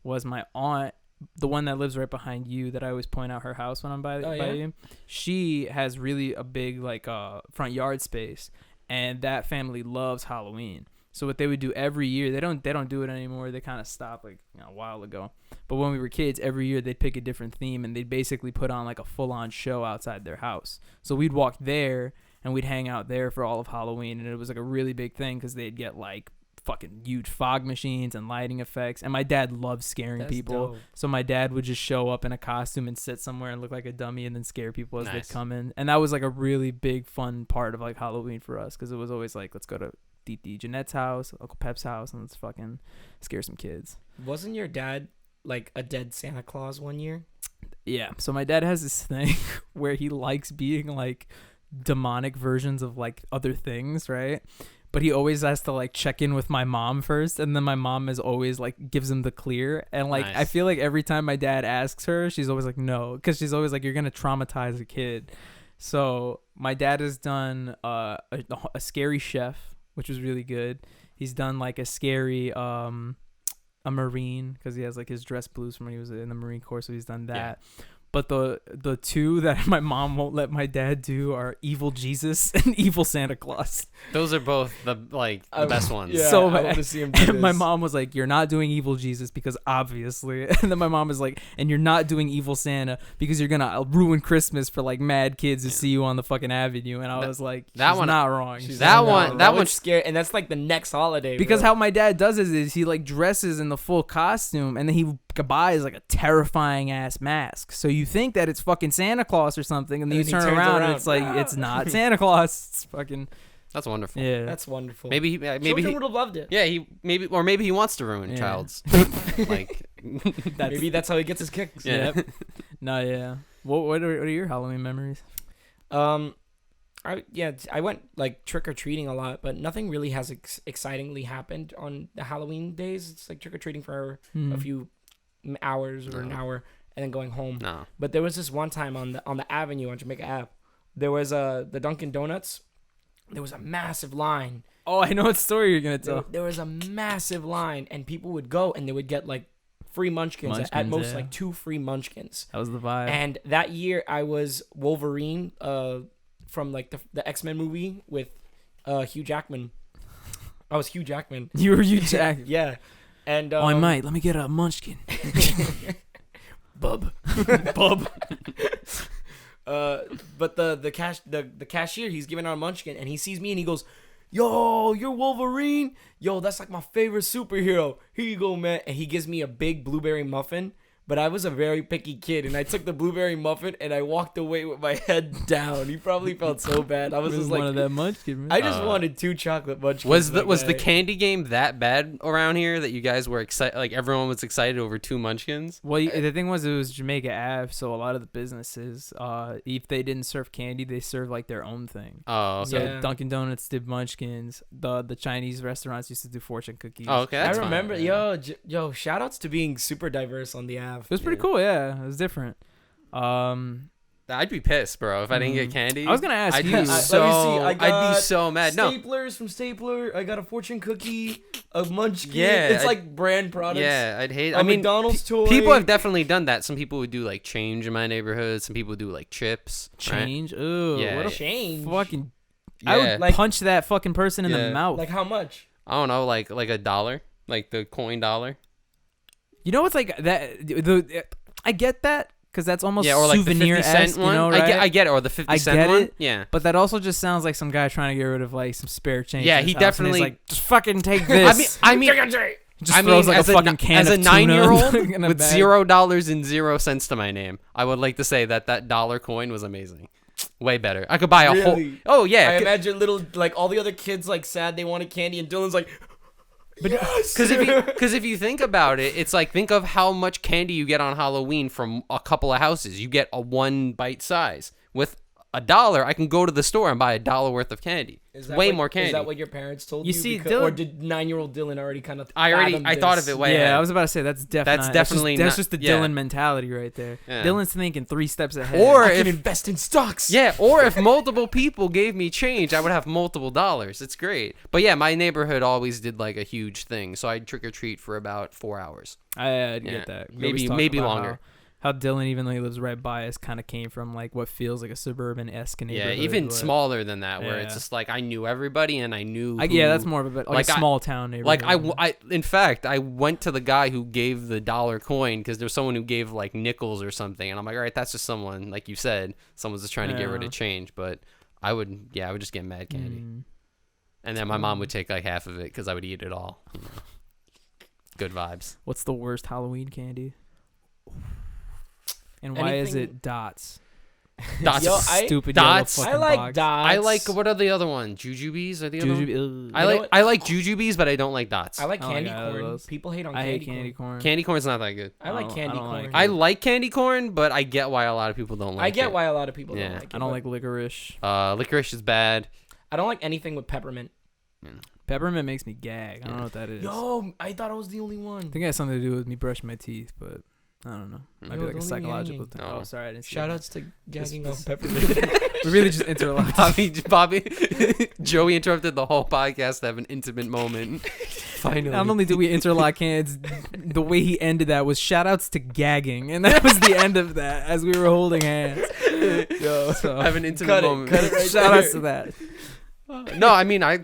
was my aunt, the one that lives right behind you that I always point out her house when I'm by you, she has really a big like front yard space, and that family loves Halloween. So what they would do every year, they don't do it anymore. They kind of stopped like a while ago. But when we were kids, every year they'd pick a different theme and they'd basically put on like a full-on show outside their house. So we'd walk there and we'd hang out there for all of Halloween, and it was like a really big thing because they'd get like fucking huge fog machines and lighting effects. And my dad loves scaring people. Dope. So my dad would just show up in a costume and sit somewhere and look like a dummy and then scare people as they'd come in. And that was like a really big fun part of like Halloween for us because it was always like, let's go to Titi Jeanette's house, Uncle Pep's house, and let's fucking scare some kids. Wasn't your dad like a dead Santa Claus one year? Yeah. So my dad has this thing where he likes being like demonic versions of like other things, right? But he always has to like check in with my mom first, and then my mom is always like gives him the clear. And like I feel like every time my dad asks her, she's always like no, because she's always like, you're gonna traumatize a kid. So my dad has done a scary chef, which was really good. He's done like a scary a Marine, because he has like his dress blues from when he was in the Marine Corps, so he's done that. But the two that my mom won't let my dad do are Evil Jesus and Evil Santa Claus. Those are both the best ones. Yeah, So I want to see him do and my this. mom was like, "You're not doing Evil Jesus because obviously," and then my mom was like, "And you're not doing Evil Santa because you're gonna ruin Christmas for like mad kids who see you on the fucking avenue." And I was like, that "She's one- not wrong." She's That like, one- no, that one's one's- scary, and that's like the next holiday. Because bro. how my dad does it is he like dresses in the full costume and then he buys like a terrifying ass mask. So you think that it's fucking Santa Claus or something, and then And you then he turn turns around and around. it's like it's not Santa Claus. It's fucking That's wonderful. yeah. That's wonderful. Maybe Children he would have loved it. yeah he maybe he wants to ruin a Yeah. child's like Maybe that's how he gets his kicks. Yeah. Yep. No, yeah. What are your Halloween memories? I went like trick or treating a lot, but nothing really has excitingly happened on the Halloween days. It's like trick or treating for a few hours or an No. hour, and then going home. no. But there was this one time on the avenue on Jamaica Ave, there was the Dunkin' Donuts. There was a massive line. Oh, I know what story you're gonna tell. There was a massive line, and people would go and they would get like free munchkins, at Munchkins, most yeah. like 2 free munchkins. That was the vibe. And that year I was Wolverine from like the X-Men movie with Hugh Jackman. I was Hugh Jackman. you were Jack. Yeah. And Oh, I might. Let me get a munchkin. Bub. Bub. But the cashier, he's giving out a munchkin, and he sees me and he goes, "Yo, you're Wolverine? Yo, that's like my favorite superhero. Here you go, man." And he gives me a big blueberry muffin. But I was a very picky kid, and I took the blueberry muffin and I walked away with my head down. He probably felt so bad. I was just one like, of that munchkin. Man. I just wanted 2 chocolate munchkins. Was the like, candy game that bad around here that you guys were excited? Like everyone was excited over 2 munchkins? Well, the thing was, it was Jamaica Ave, so a lot of the businesses, if they didn't serve candy, they served like their own thing. Oh, okay. So Yeah. Dunkin' Donuts did munchkins. The Chinese restaurants used to do fortune cookies. Oh, okay. I That's fine. remember, yeah. yo, shout outs to being super diverse on the Ave. It was pretty cool. Yeah, it was different. I'd be pissed, bro, if I didn't get candy. I was gonna ask I'd you. be so. I'd be got so mad. No. Staplers from Stapler. I got a fortune cookie, a munchkin. Yeah, It's like brand products. Yeah, I'd hate. A I mean, McDonald's toy. people have definitely done that. Some people would do like change in my neighborhood. Some people would do like chips. Right? Change. Ooh, Yeah, what a yeah. change. fucking. I Yeah. would Like- punch that fucking person in Yeah. the mouth. Like how much? I don't know, like $1, like the coin dollar. You know what's like that? I get that because that's almost Yeah, or like the 50 souvenir cent one. You know, right? I get it, or the 50 I cent get one. it. Yeah. But that also just sounds like some guy trying to get rid of like some spare change. Yeah, in he his house, and he's definitely- like, just fucking take this. I mean, just throws like as a fucking can as of a tuna 9-year-old in a with bag. $0 and 0 cents to my name, I would like to say that dollar coin was amazing. Way better. I could buy a whole. Really? Oh yeah. I imagine little like all the other kids like sad they wanted candy, and Dylan's like, yes. Because if you think about it, it's like think of how much candy you get on Halloween from a couple of houses. You get a 1 bite size. With $1, I can go to the store and buy $1 worth of candy. Is It's that way what- more candy. Is that what your parents told you? You see, or Dylan- did 9-year-old Dylan already kind of? I thought of it way Yeah, ahead. I was about to say that's definitely definitely just the not- yeah. Dylan mentality right there. Yeah. Dylan's thinking 3 steps ahead. Or I can if invest in stocks. yeah, or if multiple people gave me change, I would have multiple dollars. It's great. But yeah, my neighborhood always did like a huge thing, so I'd trick or treat for about 4 hours. I'd Yeah. get that. We always Maybe talk about longer. How Dylan, even though he lives right by us, kind of came from like what feels like a suburban-esque Yeah, neighborhood. even but- smaller than that, where Yeah. it's just like I knew everybody and I knew. Yeah, who- that's more of a bit like like a I- small town neighborhood. Like in fact, I went to the guy who gave the dollar coin because there's someone who gave like nickels or something, and I'm like, all right, that's just someone, like you said, someone's just trying to get rid Yeah. of change. But I would just get mad candy, and then my mom would take like half of it because I would eat it all. You know. Good vibes. What's the worst Halloween candy? And why is Anything- it dots? Dots. Yo, Stupid Dots. yellow I fucking like box. dots. I like what are the other one? Jujubes are the other one? Jujube- I know like what? I like jujubes, but I don't like dots. I like I like candy either of corn. those. People hate on I candy hate candy corn. Candy corn's not that good. I like I candy don't like corn. it. I like candy corn, but I get why a lot of people don't like I get it. why a lot of people Yeah. don't like it. I don't but like licorice. Licorice is bad. I don't like anything with peppermint. Peppermint makes me gag. I don't know what that is. Yo, I thought I was the only one. I think it has something to do with me brushing my teeth, but I don't know. Might Yo, be like a don't leave me psychological hanging. thing. No. Oh, sorry, I didn't see Shout that. outs to gagging This- on peppermint. We really just interlocked. Bobby, Joey interrupted the whole podcast to have an intimate moment. Finally. Not only did we interlock hands, the way he ended that was shout outs to gagging, and that was the end of that as we were holding hands. Yo, So have an intimate moment. cut it right shout there. outs to that. No, I mean I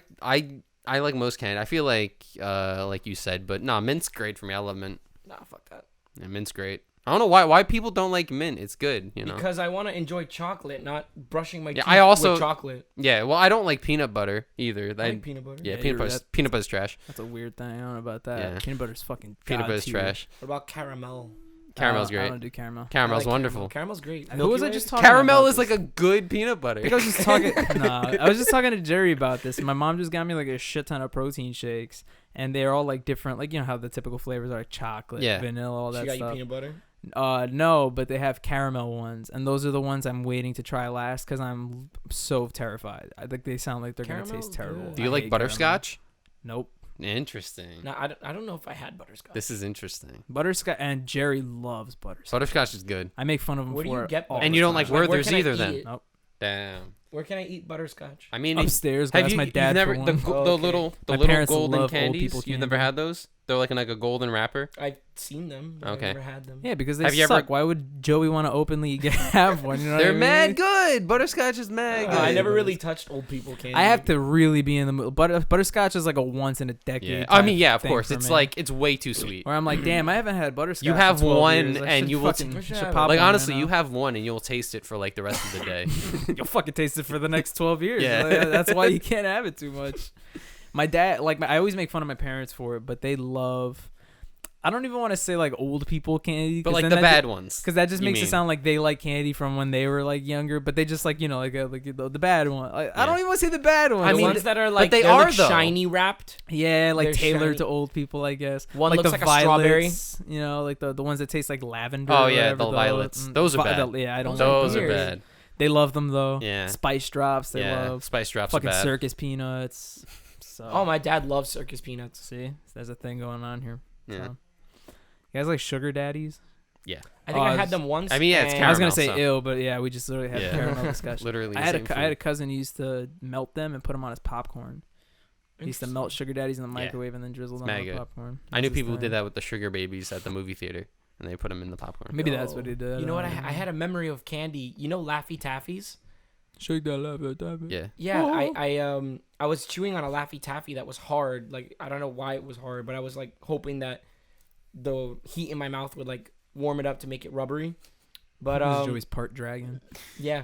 like most candy. I feel like you said, but no, mint's great for me. I love mint. Nah, fuck that. Yeah, mint's great. I don't know why people don't like mint. It's good, you know. Because I want to enjoy chocolate, not brushing my teeth I also- with chocolate. Yeah, well, I don't like peanut butter either. I like peanut butter. Yeah, Yeah, peanut butter's trash. That's a weird thing. I don't know about that. Yeah. Peanut butter's fucking Peanut god butter's tier. trash. What about caramel? Caramel's I great. don't do caramel. Caramel's I like wonderful. Caramel. Caramel's great. Who was I Milky just Way? talking Caramel about is like this? a good peanut butter. I think I was just talking. Nah, I was just talking to Jerry about this. My mom just got me like a shit ton of protein shakes, and they're all like different. Like you know how the typical flavors are, like chocolate, Yeah. vanilla, all She that got you stuff. peanut butter? No, but they have caramel ones, and those are the ones I'm waiting to try last because I'm so terrified. I think they sound like they're gonna Caramel's taste terrible. good. Do you I like hate caramel. butterscotch? Nope. Interesting. No, I don't know if I had butterscotch. This is interesting. Butterscotch, and Jerry loves butterscotch. Butterscotch is good. I make fun of him Where do for you it get all And the you don't time. like Where Werther's can I either eat then. it? Nope. Damn. Where can I eat butterscotch? I mean, Upstairs, but have that's you my you've dad never for the, one. go- Oh, the okay. little My little parents golden love old candies? people You've never candy. had those? They're like in like a golden wrapper. I've seen them. But Okay. I've never had them. Yeah, because they Have you suck. ever- Why would Joey want to openly have one? You know what They're I mean? mad good. Butterscotch is mad good. I never really touched old people candy. I have to really be in the mood. Butterscotch is like a once in a decade. Yeah. I mean, type yeah, of thing course. for It's me. like it's way too sweet. Where I'm like, damn, I haven't had butterscotch. You have in 12 one, years. I and should you will fucking- We should have pop it. Like one honestly, right you now. have one and you'll taste it for like the rest of the day. You'll fucking taste it for the next 12 years. Yeah. Like, that's why you can't have it too much. My dad, like, I always make fun of my parents for it, but they love. I don't even want to say like old people candy, But like the bad ones. because that just you makes it mean. sound like they like candy from when they were like younger, but they just like like the bad one. Like, I Yeah. don't even want to say the bad one. I I mean, mean, ones that are like they they're, are, like, though. shiny wrapped. yeah, like they're tailored shiny. to old people, I guess. One like looks the like a strawberry. violets, you know, like the ones that taste like lavender. Oh, or yeah, whatever, the violets. Those are bad. Yeah, I don't. Those like are weird. bad. They love them though. Yeah. Spice drops. They Yeah. love Spice drops are fucking bad. circus peanuts. So Oh, my dad loves circus peanuts. see, there's a thing going on here. Yeah. So. You guys like sugar daddies? I think I it's- had them once. I mean, yeah, it's and- I was gonna Caramel, say so. ill, but yeah, we just literally had Yeah. a caramel discussion. Literally. I the had same I had a food. cousin who used to melt them and put them on his popcorn. He used to melt sugar daddies in the Yeah. microwave and then drizzle It's them on mad the good. popcorn. I knew That's his people who thing. did that with the sugar babies at the movie theater, and they put them in the popcorn. Maybe that's what he Yo, did. You know what? I don't had a memory of candy. You know Laffy Taffies? Shake that love, Yeah. Yeah, Oh. I was chewing on a Laffy Taffy that was hard. Like I don't know why it was hard, but I was like hoping that the heat in my mouth would like warm it up to make it rubbery. But This is Joey's part dragon. yeah.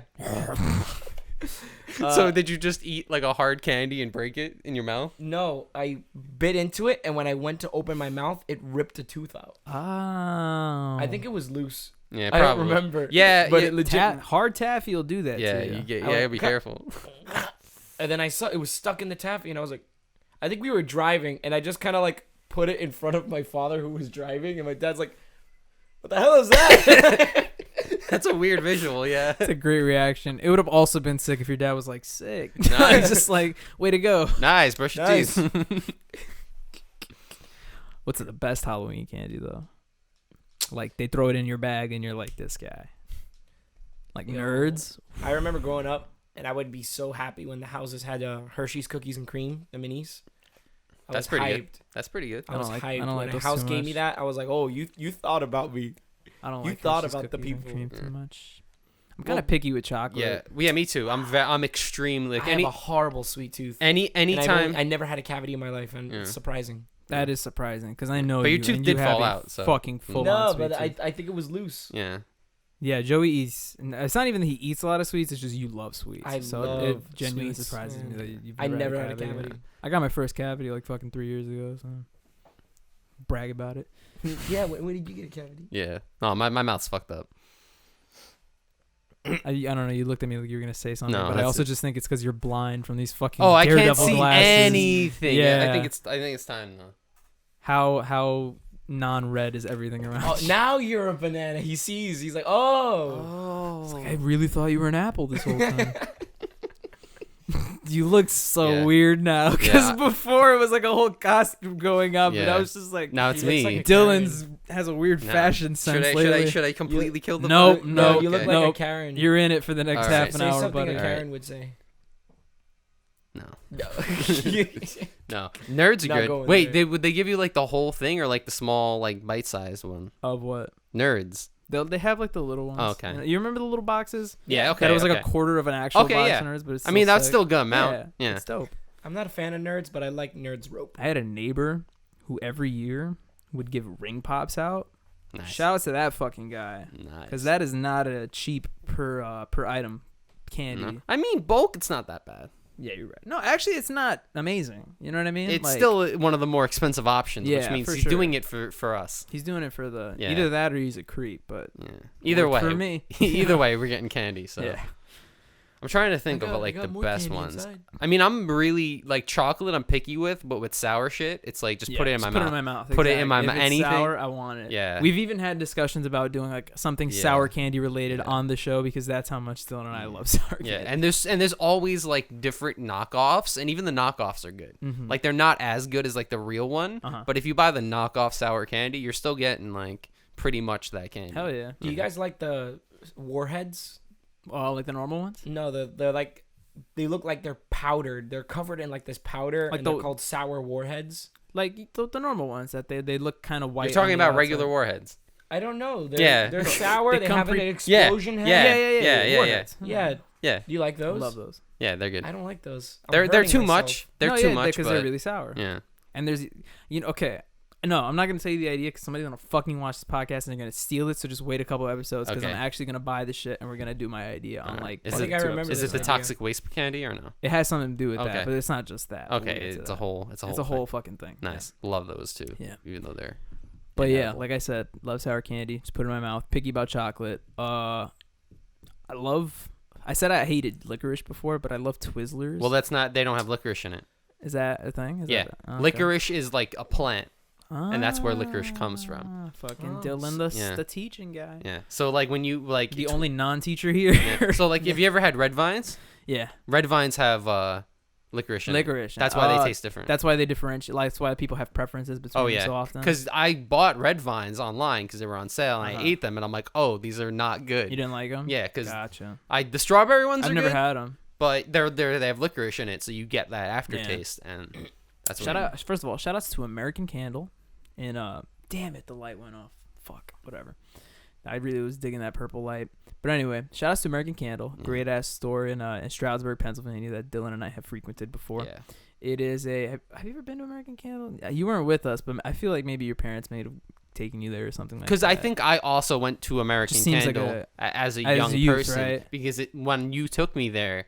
So did you just eat like a hard candy and break it in your mouth? No, I bit into it, and when I went to open my mouth, it ripped a tooth out. Oh. I think it was loose. Yeah, I probably. don't remember. Yeah, but yeah, it legit. hard taffy will do that. yeah, to you. you get. I Yeah, like- be careful. And then I saw it was stuck in the taffy, and I was like, I think we were driving, and I just kind of like put it in front of my father who was driving, and my dad's like, "What the hell is that?" That's a weird visual. Yeah. It's a great reaction. It would have also been sick if your dad was like sick. Nice. Just like, way to go. Nice. Brush your Nice. teeth. What's the best Halloween candy though? Like they throw it in your bag and you're like this guy. Like Yo. nerds. I remember growing up, and I would be so happy when the houses had Hershey's cookies and cream, the minis. I That's was pretty hyped. good. That's pretty good. I was I hyped don't when like a those house too gave much. me that. I was like, "Oh, you thought about me." I don't You like thought Hershey's about the cookies and people. cream too Yeah. much. I'm kind of picky with chocolate. Yeah, me too. I'm extremely I have a horrible sweet tooth. And anytime. I never had a cavity in my life, and Yeah. it's surprising. That is surprising because I know But your you, tooth and did you have fall a out, so- fucking full on No, sweet but tooth. I think it was loose. Yeah. Yeah, Joey eats. It's not even that he eats a lot of sweets. It's just you love sweets. I so love it genuinely sweets, surprises me man. that you've I never had a cavity. cavity. I got my first cavity like fucking 3 years ago. So brag about it. Yeah, when did you get a cavity? Yeah. No, my mouth's fucked up. I don't know. You looked at me like you were gonna say something, No, but I that's also it. just think it's because you're blind from these fucking. Oh, I can't Daredevil see glasses. anything. Yeah. I think it's time now. How non-red is everything around? Oh, you? now you're a banana. He sees. He's like, oh. It's like, I really thought you were an apple this whole time. You look so Yeah. weird now because Yeah. before it was like a whole costume going up, and Yeah. I was just like, Now it's He looks me. like a Dylan's has a weird No. fashion sense lately. Should I completely kill the Nope, vibe? no, you look Okay. like Nope. a Karen. You're in it for the next All half right. an Say hour, something buddy. a All Karen would say. No. No. No. Nerds are Not good. going Wait, there. would they give you like the whole thing or like the small like bite-sized one? Of what? Nerds. They have like the little ones. Oh, okay. You remember the little boxes? Yeah, okay. That it was like okay. a quarter of an actual Okay, box yeah. of Nerds, but it's I mean, that's sick. still a good amount. Yeah. It's dope. I'm not a fan of nerds, but I like nerds rope. I had a neighbor who every year would give ring pops out. Nice. Shout out to that fucking guy, Nice. because that is not a cheap per item candy. No. I mean, bulk, it's not that bad. Yeah, you're right. No, actually, it's not amazing. You know what I mean? It's Like, still one of the more expensive options, which Yeah, means for he's sure. doing it for us. he's doing it for the Yeah. either that or he's a creep. But Yeah. Either way, for me, either way, we're getting candy. So yeah. I'm trying to think of like the best ones. Inside. I mean, I'm really like chocolate. I'm picky with, but with sour shit, it's like just put it in my put mouth. it in my mouth. Put it in my If mouth. it's Anything. sour, I want it. Yeah. We've even had discussions about doing like something Yeah. sour candy related Yeah. on the show because that's how much Dylan and I love sour Yeah, candy. and there's always like different knockoffs, and even the knockoffs are good. Mhm. Like they're not as good as like the real one, Uh-huh. but if you buy the knockoff sour candy, you're still getting like pretty much that candy. Hell yeah. Do you guys like the warheads? Oh, like the normal ones? No, they're like they look like they're powdered. They're covered in like this powder, Like and they're the- called sour warheads. Like the normal ones that they look kind of white. You're talking on the about outside. regular warheads. I don't know. Yeah. They're sour. They They come have an pre- explosion head. Yeah. Warheads. Yeah. Yeah, Do you like those? Love those. yeah, they're good. I don't like those. I'm They're hurting too myself. much. They're No, too yeah, much, because but they're really sour. yeah. And there's, okay. No, I'm not gonna say the idea because somebody's gonna fucking watch this podcast and they're gonna steal it. So just wait a couple episodes because Okay. I'm actually gonna buy the shit and we're gonna do my idea on like. Is I think it- I two remember Is episodes. it the this idea. toxic waste candy or no? It has something to do with Okay. that, but it's not just that. We'll Okay, get to it's that. a whole. It's a whole. It's a thing. whole fucking thing. yeah. Nice. Love those too. Yeah. Even though they're. But yeah, inedible. like I said, love sour candy. Just put it in my mouth. Picky about chocolate. I said I hated licorice before, but I love Twizzlers. Well, that's not. They don't have licorice in it. Is that a thing? Is Yeah, that okay. licorice is like a plant. and that's where licorice comes from. Fucking Oh, Dylan, yeah. the teaching guy. Yeah. So like when you like. The only non-teacher here. Yeah. So like, if you ever had red vines, Yeah, red vines have licorice. In it. licorice. That's why they taste different. That's why they differentiate. Like, that's why people have preferences between Oh them yeah, so often. because I bought red vines online because they were on sale, and I Uh-huh. ate them, and I'm like, oh, these are not good. You didn't like them? Yeah, because Gotcha. the strawberry ones I've are never good, had them. but they have licorice in it, so you get that aftertaste, and that's what Shout out! First of all, shout outs to American Candle. And damn it, the light went off. Fuck, whatever. I really was digging that purple light. But anyway, shout outs to American Candle, great ass store in Stroudsburg, Pennsylvania that Dylan and I have frequented before. Yeah. It is a. Have you ever been to American Candle? You weren't with us, but I feel like maybe your parents may have taken you there or something like that. Because I think I also went to American Just seems like Candle as a as young a youth, person right? because when you took me there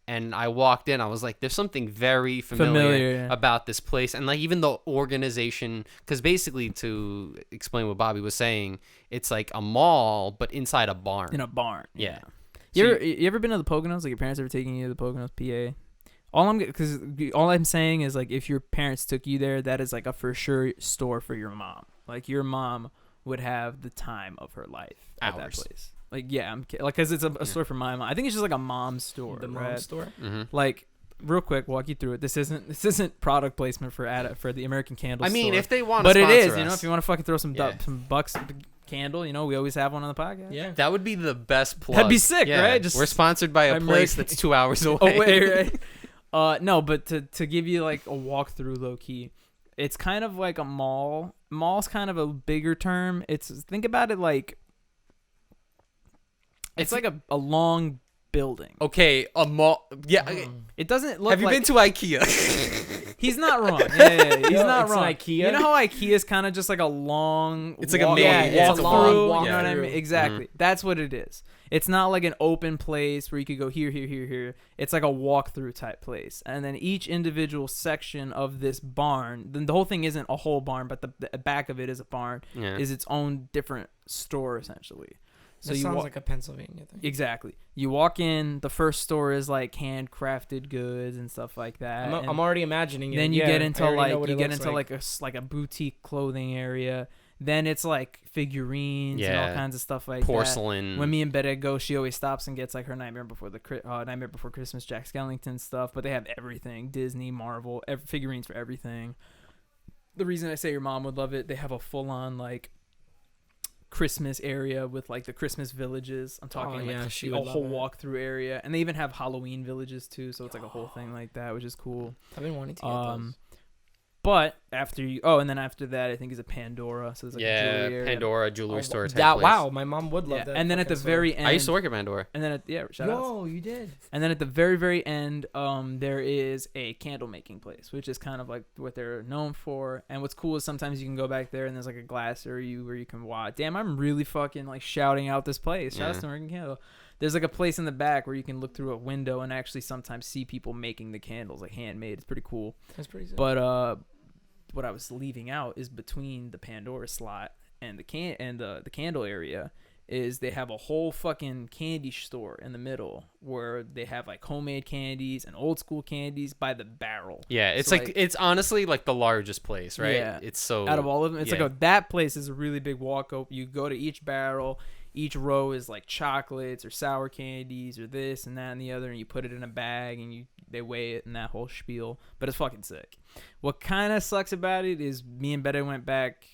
and I walked in, I was like, there's something very familiar, yeah. about this place. And like even the organization, because basically to explain what Bobby was saying, it's like a mall, but inside a barn. in a barn. Yeah. You ever been to the Poconos? Like your parents ever taking you to the Poconos, PA? All I'm saying is like if your parents took you there, that is like a for sure store for your mom. Like your mom would have the time of her life at that Hours. place. Like yeah, like because it's a store for my mom. I think it's just like a mom's store. The mom right? store. Mm-hmm. Like real quick, walk you through it. This isn't product placement for the American Candle. I mean, store. if they want to but it sponsor is, you know, us, if you want to fucking throw some Yeah. some bucks candle, you know, we always have one on the podcast. Yeah. that would be the best plug. That'd be sick, Yeah. right? Just We're sponsored by a American- place that's 2 hours away. away, right? No, but to give you like a walkthrough, low key, it's kind of like a mall. Mall's kind of a bigger term. Think about it like it's like a long building. Okay, a mall. Yeah. It doesn't look. Have you like, been to IKEA? He's not wrong. Yeah, he's Yo, not it's wrong. IKEA. You know how IKEA is kind of just like a long. It's like a walk- mini- yeah, yeah, it's it's a a long long walk. You know what I walkthrough. mean? Exactly. That's what it is. It's not like an open place where you could go here, here, here, here. It's like a walkthrough type place, and then each individual section of this barn. Then the whole thing isn't a whole barn, but the back of it is a barn. Yeah. Is its own different store essentially. So this sounds like a Pennsylvania thing. Exactly. You walk in, the first store is like handcrafted goods and stuff like that. and I'm already imagining it. then you Yeah, get I into already know like what you it get looks into like a boutique clothing area. Then it's like figurines and all kinds of stuff like porcelain. that. When me and Betta go, she always stops and gets like her Nightmare Before Christmas Jack Skellington stuff. But they have everything: Disney, Marvel, figurines for everything. The reason I say your mom would love it, they have a full-on like Christmas area with like the Christmas villages. I'm talking a whole walkthrough area, and they even have Halloween villages too. So it's like a whole thing like that, which is cool. I've been wanting to get those. But and then after that, I think is a Pandora. So there's like a jewelry area. Pandora jewelry store type place. Wow, my mom would love that. And then at the very end, I used to work at Pandora. And then shout out. No, you did. And then at the very, very end, there is a candle making place, which is kind of like what they're known for. And what's cool is sometimes you can go back there and there's like a glass area where you can watch. Damn, I'm really fucking like shouting out this place. Shout out to American Candle. There's like a place in the back where you can look through a window and actually sometimes see people making the candles, like handmade. It's pretty cool. That's pretty sick. But what I was leaving out is between the Pandora slot and the candle area is they have a whole fucking candy store in the middle where they have like homemade candies and old school candies by the barrel. Yeah, it's so like it's honestly like the largest place, right? Yeah, it's so out of all of them, it's like that place is a really big walk up. You go to each barrel. Each row is like chocolates or sour candies or this and that and the other, and you put it in a bag and they weigh it and that whole spiel. But it's fucking sick. What kind of sucks about it is me and Betta went back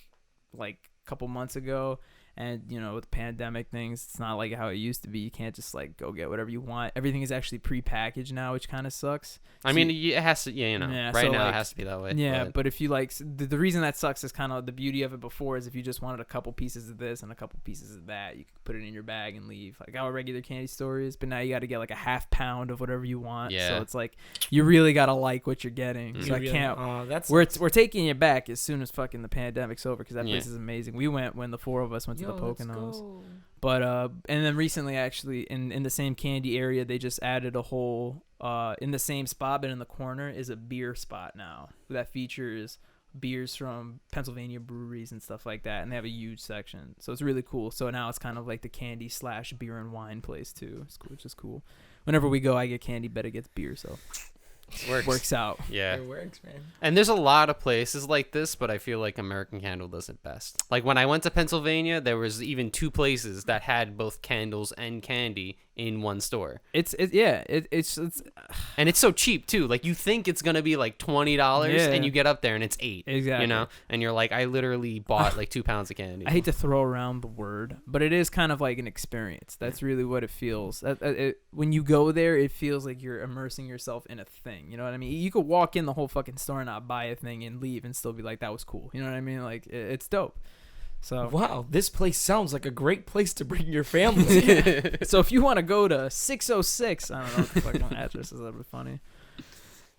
like a couple months ago, and with the pandemic things, it's not like how it used to be. You can't just like go get whatever you want. Everything is actually pre-packaged now, which kind of sucks. I mean, it has to, right now it has to be that way. Yeah, but if you like, the reason that sucks is kind of the beauty of it before is if you just wanted a couple pieces of this and a couple pieces of that, you could put it in your bag and leave. Like how a regular candy store is, but now you got to get like a half pound of whatever you want. Yeah. So it's like, you really got to like what you're getting. Mm-hmm. So I can't, we're taking it back as soon as fucking the pandemic's over because that place is amazing. We went when the four of us went to the Poconos. But and then recently actually in the same candy area they just added a whole in the same spot but in the corner is a beer spot now that features beers from Pennsylvania breweries and stuff like that, and they have a huge section, so it's really cool. So now it's kind of like the candy / beer and wine place too. It's cool, which is cool. Whenever we go I get candy, Betta gets beer, so works out. Yeah, it works, man. And there's a lot of places like this, but I feel like American Candle does it best. Like when I went to Pennsylvania, there was even 2 places that had both candles and candy in one store. It's and it's so cheap too. Like you think it's gonna be like $20, and you get up there and it's $8. Exactly. And you're like, I literally bought like 2 pounds of candy. I hate to throw around the word, but it is kind of like an experience. That's really what it feels. When you go there, it feels like you're immersing yourself in a thing. You know what I mean? You could walk in the whole fucking store and not buy a thing and leave and still be like, that was cool. You know what I mean? Like it's dope. So wow, this place sounds like a great place to bring your family. So if you want to go to 606, I don't know what the fucking address is. That would be funny.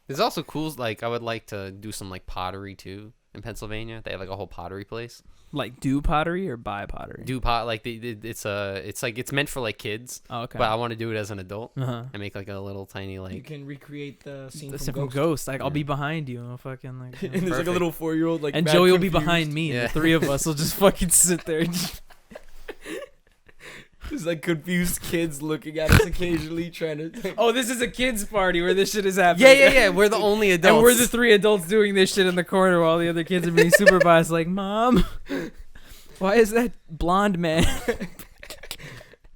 There's also cool. Like I would like to do some like pottery too in Pennsylvania. They have like a whole pottery place. Like do pottery or buy pottery? Do pot like it's like it's meant for like kids. Oh, okay. But I want to do it as an adult and make like a little tiny like. You can recreate the scene from Ghost. Like I'll be behind you. I'll fucking like. And there's like a little 4-year-old like. And Joey will be behind me. And the 3 of us will just fucking sit there. There's like confused kids looking at us occasionally trying to. Oh, this is a kids' party where this shit is happening. Yeah. We're the only adults. And we're the 3 adults doing this shit in the corner while the other kids are being supervised. Like, Mom, why is that blonde man?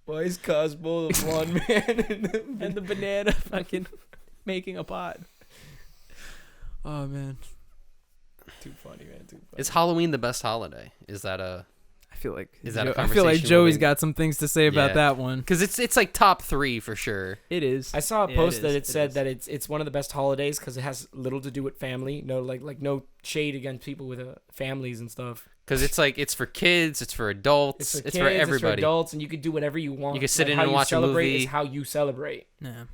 Why is Cosmo the blonde man and the banana fucking making a pot? Oh man, too funny, man. Too funny. Is Halloween the best holiday? Is that a? I feel like Joey's got some things to say about that one because it's like top 3 for sure. It is. I saw a post that said that it's one of the best holidays because it has little to do with family. No, like no shade against people with families and stuff. Because it's like it's for kids, it's for adults, it's for everybody. It's for adults, and you can do whatever you want. You can sit in and watch a movie. Is how you celebrate. Yeah,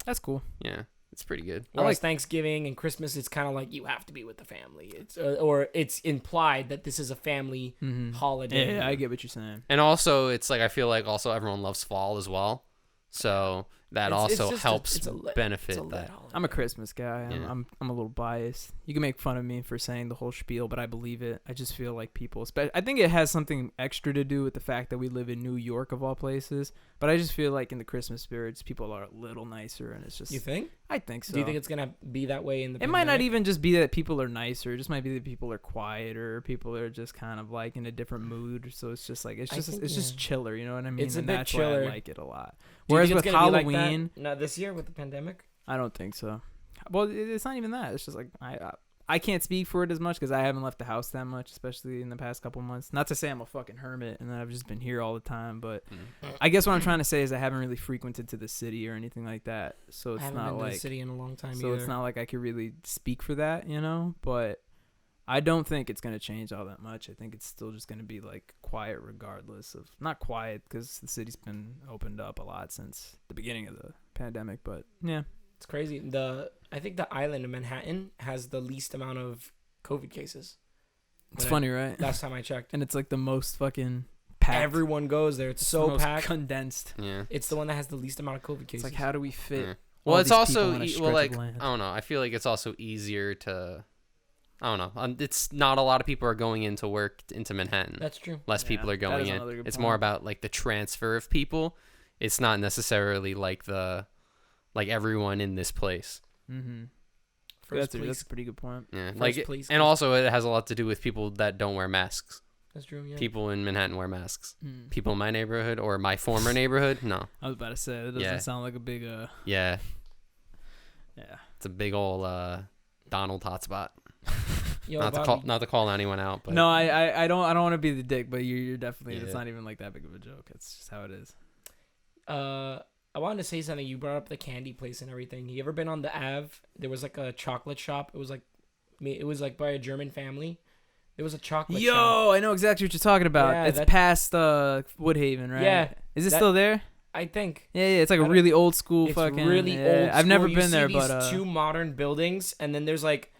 that's cool. Yeah. It's pretty good. Whereas Thanksgiving and Christmas, it's kind of like you have to be with the family. It's or it's implied that this is a family holiday. Yeah, I get what you're saying. And also, it's like I feel like also everyone loves fall as well. So that It's also just helps it's a lit benefit that. holiday. I'm a Christmas guy. Yeah. I'm a little biased. You can make fun of me for saying the whole spiel, but I believe it. I just feel like people, I think it has something extra to do with the fact that we live in New York of all places. But I just feel like in the Christmas spirits, people are a little nicer, and it's just. You think? I think so. Do you think it's gonna be that way in the? It might not pandemic? even just be that people are nicer. It just might be that people are quieter. People are just kind of like in a different mood. So it's just like it's just chiller. You know what I mean? It's a and bit that's chiller. why I like it a lot. Do you Whereas think with it's gonna be like Halloween, that? No, this year with the pandemic. I don't think so. Well, it's not even that. It's just like I can't speak for it as much because I haven't left the house that much, especially in the past couple months. Not to say I'm a fucking hermit and that I've just been here all the time, but I guess what I'm trying to say is I haven't really frequented to the city or anything like that. So it's I haven't not been to like the city in a long time so either. it's not like I could really speak for that, you know. But I don't think it's gonna change all that much. I think it's still just gonna be like quiet, regardless of not quiet because the city's been opened up a lot since the beginning of the pandemic. But yeah. It's crazy. I think the island of Manhattan has the least amount of COVID cases. It's funny, right? Last time I checked. And it's like the most fucking packed. Everyone goes there. It's the so most packed. condensed. Yeah. It's the one that has the least amount of COVID It's cases. like, how do we fit? Yeah. all Well, it's these also people on a well, stretch like of land? I don't know. I feel like it's also easier to. I don't know. It's not a lot of people are going into work into Manhattan. That's true. Less Yeah, people are that going is in. another good It's point. more about like the transfer of people. It's not necessarily like everyone in this place. Mm-hmm. First That's place. a pretty good point. Yeah, First place. and also it has a lot to do with people that don't wear masks. That's true. Yeah. People in Manhattan wear masks. Mm. People in my neighborhood or my former neighborhood, no. I was about to say that doesn't Yeah. sound like a big Yeah, yeah. it's a big old Donald hotspot. Yo, Not to call anyone out, but No, I don't want to be the dick, but you're definitely it's Yeah. not even like that big of a joke. It's just how it is. I wanted to say something. You brought up the candy place and everything. You ever been on the Ave? There was like a chocolate shop. It was like by a German family. There was a chocolate shop. Yo, I know exactly what you're talking about. Yeah, it's that- past Woodhaven, right? Yeah, Is it that- still there? I think. Yeah, it's like I a don't- really old school It's fucking. really yeah. old. I've never school. been You there, see but these two modern buildings, and then there's like,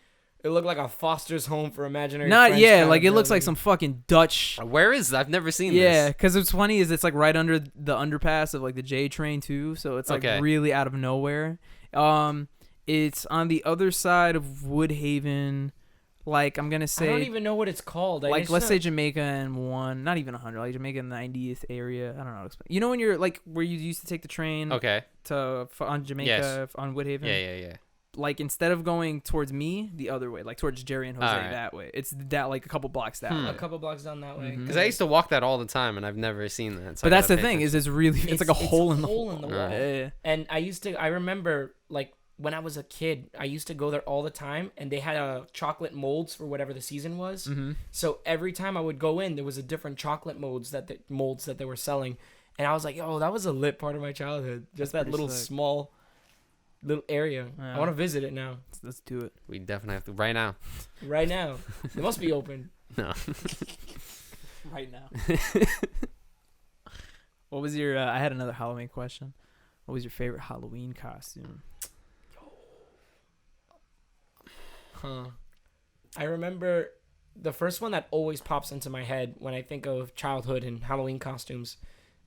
it looked like a Foster's home for imaginary. not friends yeah, kind like of it looks like building. some fucking Dutch. where is I've never seen Yeah, this. because it's funny is it's like right under the underpass of like the J train too, so it's like Okay. really out of nowhere. It's on the other side of Woodhaven. Like I'm gonna I say, don't even know what it's called. like let's say Jamaica and not even 100, like Jamaica and 90th area. I don't know how to explain. You know when you're like where you used to take the train Okay. on Jamaica Yes. on Woodhaven. Yeah. Like instead of going towards me, the other way, like towards Jerry and Jose Alright. that way. It's that like a couple blocks that Hmm. way. a couple blocks down that way. Mhm. Because I used to walk that all the time, and I've never seen that. So But I that's the gotta pay thing is attention. it's really it's like a hole in the hole in the wall. Yeah. And I remember like when I was a kid, I used to go there all the time, and they had chocolate molds for whatever the season was. Mm-hmm. So every time I would go in, there was a different chocolate molds that they were selling, and I was like, "Oh, that was a lit part of my childhood. Just that pretty little sick. small little area. Yeah. I want to visit it now, Let's do it. We definitely have to right now. right now. It must be open. No. Right now. What was your I had another Halloween question. What was your favorite Halloween costume? Huh. I remember the first one that always pops into my head when I think of childhood and Halloween costumes.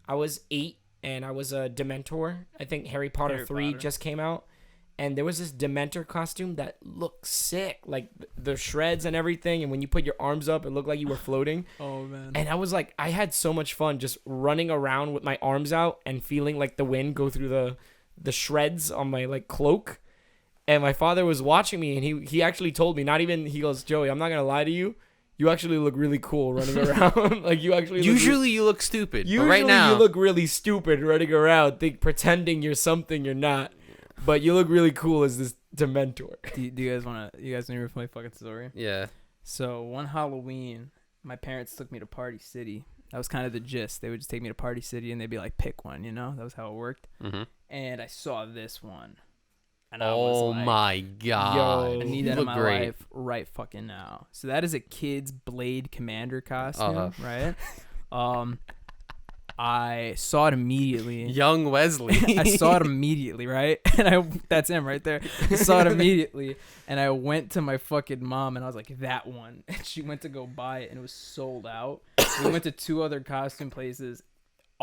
I was 8 and I was a Dementor. I think Harry Potter Harry 3 Potter. just came out. And there was this Dementor costume that looked sick. Like the shreds and everything. And when you put your arms up, it looked like you were floating. Oh man. And I was like, I had so much fun just running around with my arms out and feeling like the wind go through the shreds on my like cloak. And my father was watching me, and he actually told me, he goes, Joey, I'm not going to lie to you. You actually look really cool running around. Like, you actually Usually you look stupid. usually But right now, you look really stupid running around, pretending you're something you're not. But you look really cool as this Dementor. do you guys want to? You guys know your funny fucking story? yeah. So one Halloween, my parents took me to Party City. That was kind of the gist. They would just take me to Party City and they'd be like, pick one. You know, that was how it worked. Mm-hmm. And I saw this one. And I Oh was like, my god! Yo. I need You that in look my great. life right fucking now. So that is a kid's Blade Commander costume, right? I saw it immediately. Young Wesley. I saw it immediately, right? And that's him right there. I saw it immediately, and I went to my fucking mom, and I was like, that one. And she went to go buy it, and it was sold out. We went to 2 other costume places.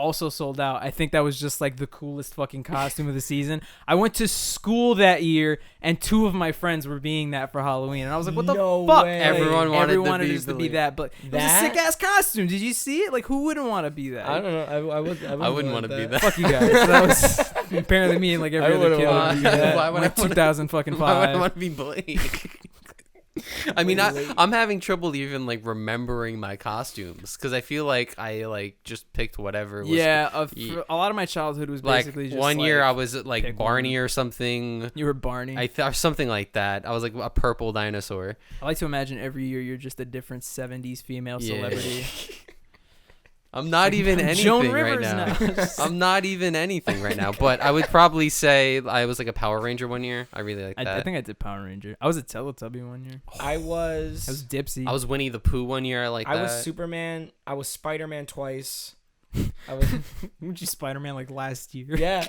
also sold out. I think that was just like the coolest fucking costume of the season. I went to school that year, and 2 of my friends were being that for Halloween, and I was like, "What the No fuck?" way. Everyone wanted to be us to be the- that, but it was a That? sick ass costume. Did you see it? Like, who wouldn't want to be that? I don't know. I wouldn't want to be that. Fuck you guys. That was apparently me and like every I other wouldn't kid. wanna would be be that. Why would I Like wanna- 2005. Why would I want to be Blake? I mean, I'm having trouble even like remembering my costumes because I feel like I like just picked whatever. Was, Yeah, Yeah. a lot of my childhood was like basically just one year like, I was like pick Barney one. or something. You were Barney. I thought something like that. I was like a purple dinosaur. I like to imagine every year you're just a different 70s female Yeah. celebrity. I'm not even I'm anything Joan right Rivers now. now. I'm not even anything right now. But I would probably say I was like a Power Ranger one year. I really like that. I think I did Power Ranger. I was a Teletubby one year. I was. I was Dipsy. I was Winnie the Pooh one year. I like that. I was Superman. I was Spider-Man twice. I was. Weren't you Spider-Man like last year? Yeah.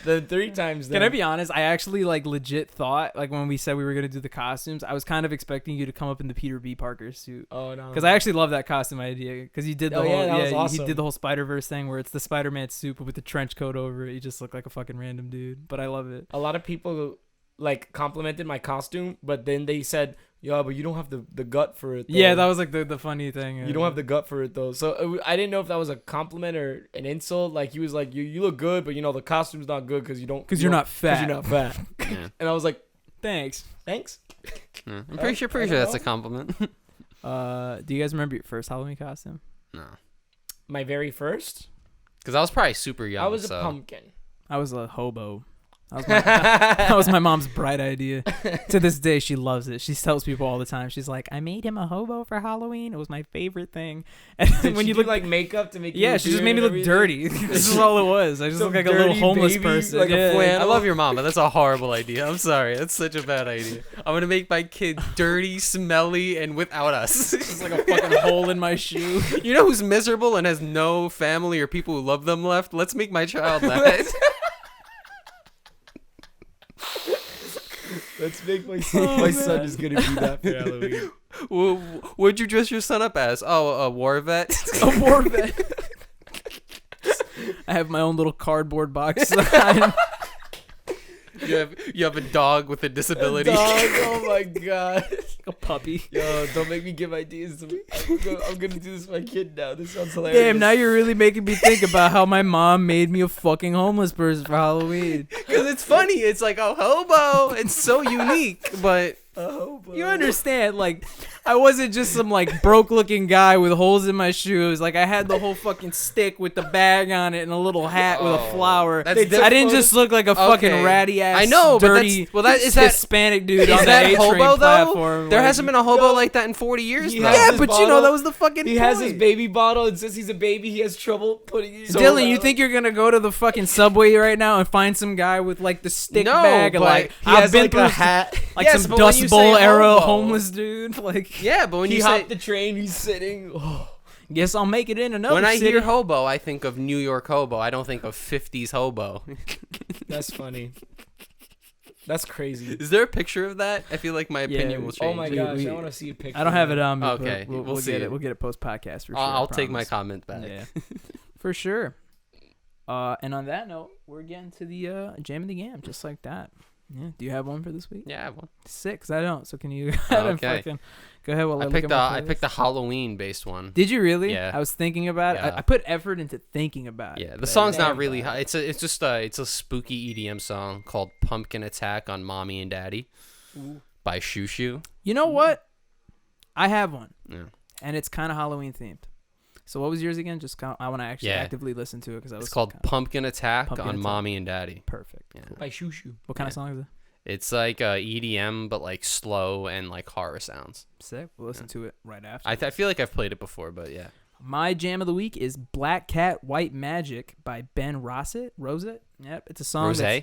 The 3 times. Can I be honest? I actually like legit thought like when we said we were gonna do the costumes, I was kind of expecting you to come up in the Peter B. Parker suit. Oh no. Because I actually love that costume idea. Because you did the Oh, whole yeah, that was you awesome. did the whole Spider-Verse thing where it's the Spider-Man suit but with the trench coat over it. You just look like a fucking random dude. But I love it. A lot of people like complimented my costume, but then they said, "Yeah, but you don't have the gut for it." Though. Yeah, that was like the funny thing. You don't have the gut for it though. So I didn't know if that was a compliment or an insult. Like he was like, "You look good, but you know the costume's not good because you don't." Because you're not fat. Because you're not fat. Yeah. And I was like, Thanks. "Thanks." Yeah. I'm I pretty sure don't that's a know. compliment. Do you guys remember your first Halloween costume? No, My very first, because I was probably super young. I was so. a pumpkin. I was a hobo. That was my mom's bright idea. To this day, she loves it. She tells people all the time. She's like, "I made him a hobo for Halloween. It was my favorite thing." And Did when she you do, look like makeup to make you yeah, look she just weird made me and look everything? dirty. This is all it was. I just Some look like a little dirty homeless baby, person. like a Yeah. flannel. I love your mom, but that's a horrible idea. I'm sorry. That's such a bad idea. I'm gonna make my kid dirty, smelly, and without us. Just like a fucking hole in my shoe. You know who's miserable and has no family or people who love them left? Let's make my child that. Let's make my son. My son is gonna be that for Halloween. What'd you dress your son up as? Oh, a war vet. A war vet. I have my own little cardboard box. You have a dog with a disability. Dog, oh my god. A puppy. Yo, don't make me give ideas. I'm gonna do this with my kid now. This sounds hilarious. Damn, now you're really making me think about how my mom made me a fucking homeless person for Halloween. Because it's funny. It's like a hobo. It's so unique, but You understand, like, I wasn't just some, like, broke-looking guy with holes in my shoes. Like, I had the whole fucking stick with the bag on it and a little hat with a flower. That's I didn't just look like a fucking Okay. ratty-ass, I know, but dirty, that's- well, that- is that- Hispanic dude is on the that A-train hobo, though? platform. There like- hasn't been a hobo like that in 40 years. He though. has Yeah, his but you know, bottle. that was the fucking He has his point. baby bottle and since he's a baby, he has trouble putting it. Dylan, you think you're gonna go to the fucking subway right now and find some guy with like the stick No, bag and but like he I've has been like through a hat? like Yes, some but when Dust you Bowl say era hobo- homeless dude? Like, Yeah, but when He you hopped say the train. He's sitting. Oh. guess I'll make it in another when I city. hear hobo, I think of New York hobo. I don't think of 50s hobo. That's funny. That's crazy. Is there a picture of that? I feel like my opinion will change. Oh my We- gosh, we- I want to see a picture. I don't have it on me. Okay, but we'll see get it. it. We'll get it post podcast for sure. I'll I take my promise. comment back. Yeah, for sure. And on that note, we're getting to the jam of the game, just like that. Yeah. Do you have one for this week? Yeah, I have one. 6. I don't. So can you go ahead and Okay. fucking go ahead? While I look picked at the my I picked the playlist? Halloween based one. Did you really? Yeah. I was thinking about it. Yeah. I put effort into thinking about it. Yeah, the but song's not damn, really bro. high. It's a spooky EDM song called "Pumpkin Attack" on Mommy and Daddy by Shoo Shoo. You know what? I have one, Yeah. and it's kind of Halloween themed. So what was yours again? Just I want to actually Yeah. actively listen to it because I was. It's called kinda "Pumpkin Attack" Pumpkin on Attack. Mommy and Daddy. Perfect. Yeah. Cool. by Shoo Shoo. What kind of Yeah. song is it? It's like EDM, but like slow and like horror sounds. Sick. We'll listen to it right after. I feel like I've played it before, but yeah. My jam of the week is Black Cat White Magic by Ben Rosett. Rosett? Yep. It's a song. Rose? that's-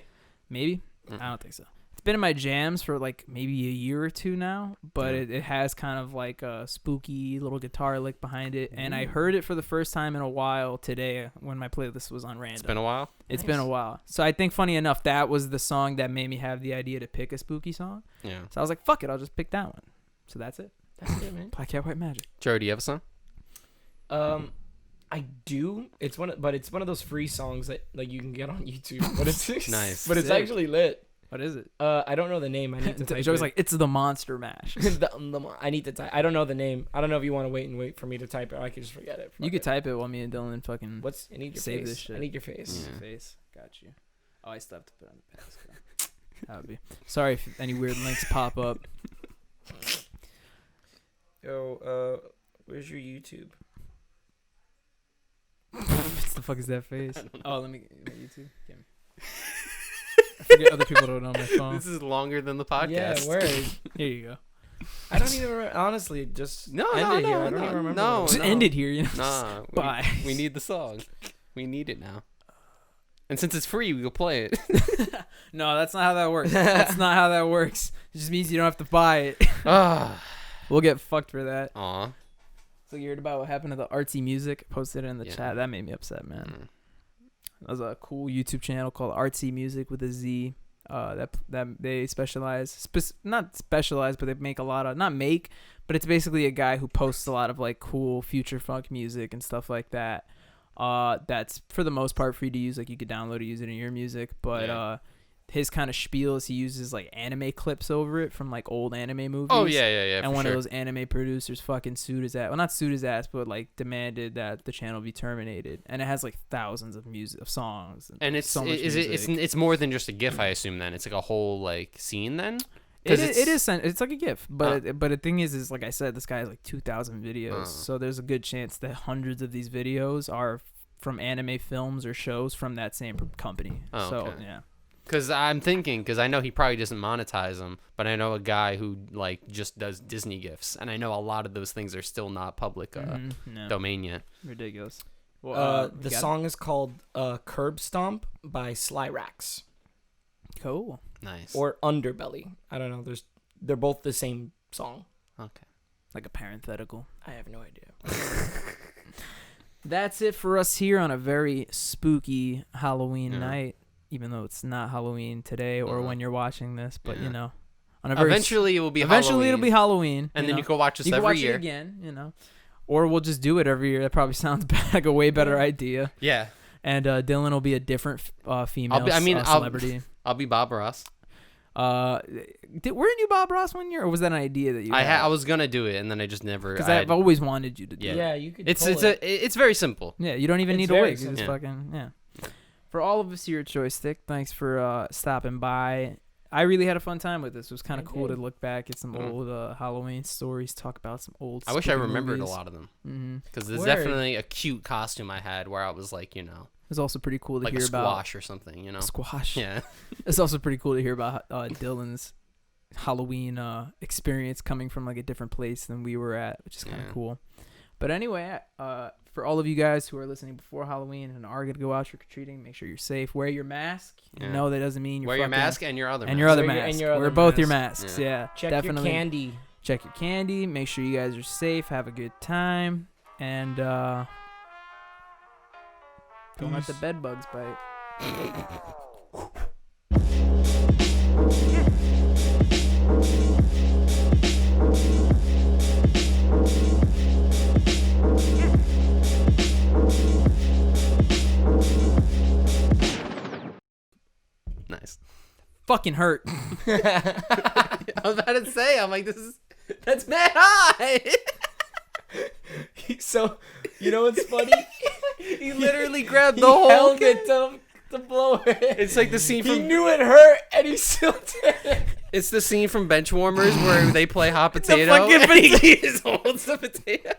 Maybe? Mm-mm. I don't think so. It's been in my jams for like maybe a year or two now, but Yeah. it has kind of like a spooky little guitar lick behind it. And I heard it for the first time in a while today when my playlist was on random. It's been a while. It's been a while. So I think funny enough, that was the song that made me have the idea to pick a spooky song. Yeah. So I was like, fuck it, I'll just pick that one. So that's it. That's it, man. Black Cat White Magic. Joe, do you have a song? I I do. It's one of those free songs that like you can get on YouTube. But it's Nice. But it's Sick. actually lit. What is it? I don't know the name. I need to type Joe's it. like, it's the Monster Mash. I need to type. I don't know the name. I don't know if you want to wait for me to type it. Or I could just forget it. You could type it while me and Dylan fucking I need your save face. this shit. I need your face. Yeah. Face. Got you. Oh, I still have to put on the passcode. That would be. Sorry if any weird links pop up. Yo, where's your YouTube? What the fuck is that face? Oh, let me get YouTube. Give me. I forget other people don't know my phone. This is longer than the podcast. Yeah, word. Here you go. I don't even remember. Honestly, just end it here. I don't even remember. no. Just end it here, you know. Nah, Bye. we need the song. We need it now. And since it's free, we will play it. No, that's not how that works. That's not how that works. It just means you don't have to buy it. We'll get fucked for that. Aw. So you heard about what happened to the artsy music? Posted it in the Yeah. chat. That made me upset, man. Mm. There's a cool YouTube channel called Artsy Music with a Z. That they specialize, not specialize, but they make a lot of but it's basically a guy who posts a lot of like cool future funk music and stuff like that. That's for the most part free to use. Like you could download it, use it in your music, but Yeah. his kind of spiel is he uses like anime clips over it from like old anime movies. Oh yeah. And one of those anime producers fucking sued his ass. Well, not sued his ass, but like demanded that the channel be terminated. And it has like thousands of songs. And it's so much it's more than just a GIF, I assume. Then it's like a whole like scene. Then it's like a GIF, but the thing is like I said, this guy has like 2,000 videos, so there's a good chance that hundreds of these videos are from anime films or shows from that same company. Oh, so okay. yeah. Because I'm thinking, because I know he probably doesn't monetize them, but I know a guy who like just does Disney gifs, and I know a lot of those things are still not public No. domain yet. Ridiculous. Well, The song is called "Curb Stomp" by Slyrax. Cool. Nice. Or Underbelly. I don't know. They're both the same song. Okay. Like a parenthetical. I have no idea. That's it for us here on a very spooky Halloween Yeah. night, even though it's not Halloween today or when you're watching this, but Yeah. you know, on a very Eventually, it will be eventually Halloween, it'll be Halloween, and then know? you can watch us you can every watch year. it again, you know, or we'll just do it every year. That probably sounds like a way better idea. Yeah. And Dylan will be a different female I'll celebrity. I'll be Bob Ross. Weren't you Bob Ross one year, or was that an idea that you? I was gonna do it, and then I just never. Because I've always wanted you to do. Yeah. it. Yeah, you could. It's pull it. it's very simple. Yeah, you don't even It's need a very wig. You just simple. fucking For all of us here at Joystick, thanks for stopping by. I really had a fun time with this. It was kind of cool to look back at some old Halloween stories, talk about some old. I wish I spooky remembered movies. a lot of them. Mm-hmm. Because there's Word. definitely a cute costume I had where I was like, It was also pretty cool to like a hear about squash or something, squash. Yeah. It's also pretty cool to hear about Dylan's Halloween experience coming from like a different place than we were at, which is kind of cool. But anyway, for all of you guys who are listening before Halloween and are gonna go out trick or treating, make sure you're safe. Wear your mask. Yeah. No, that doesn't mean you're Wear your fucking- mask and your other and mask. your other Wear your- mask. and your Wear other both your mask. masks. Yeah. Yeah, Check definitely. your candy. Check your candy. Make sure you guys are safe. Have a good time, and don't let the bed bugs bite. Nice. Fucking hurt. I was about to say, I'm like, that's mad high. So, you know what's funny? He literally grabbed He the whole held kid. it to blow it. It's like the scene He from knew it hurt, and he still did it. it's the scene from Benchwarmers where they play hot potato. fucking and he just holds the potato.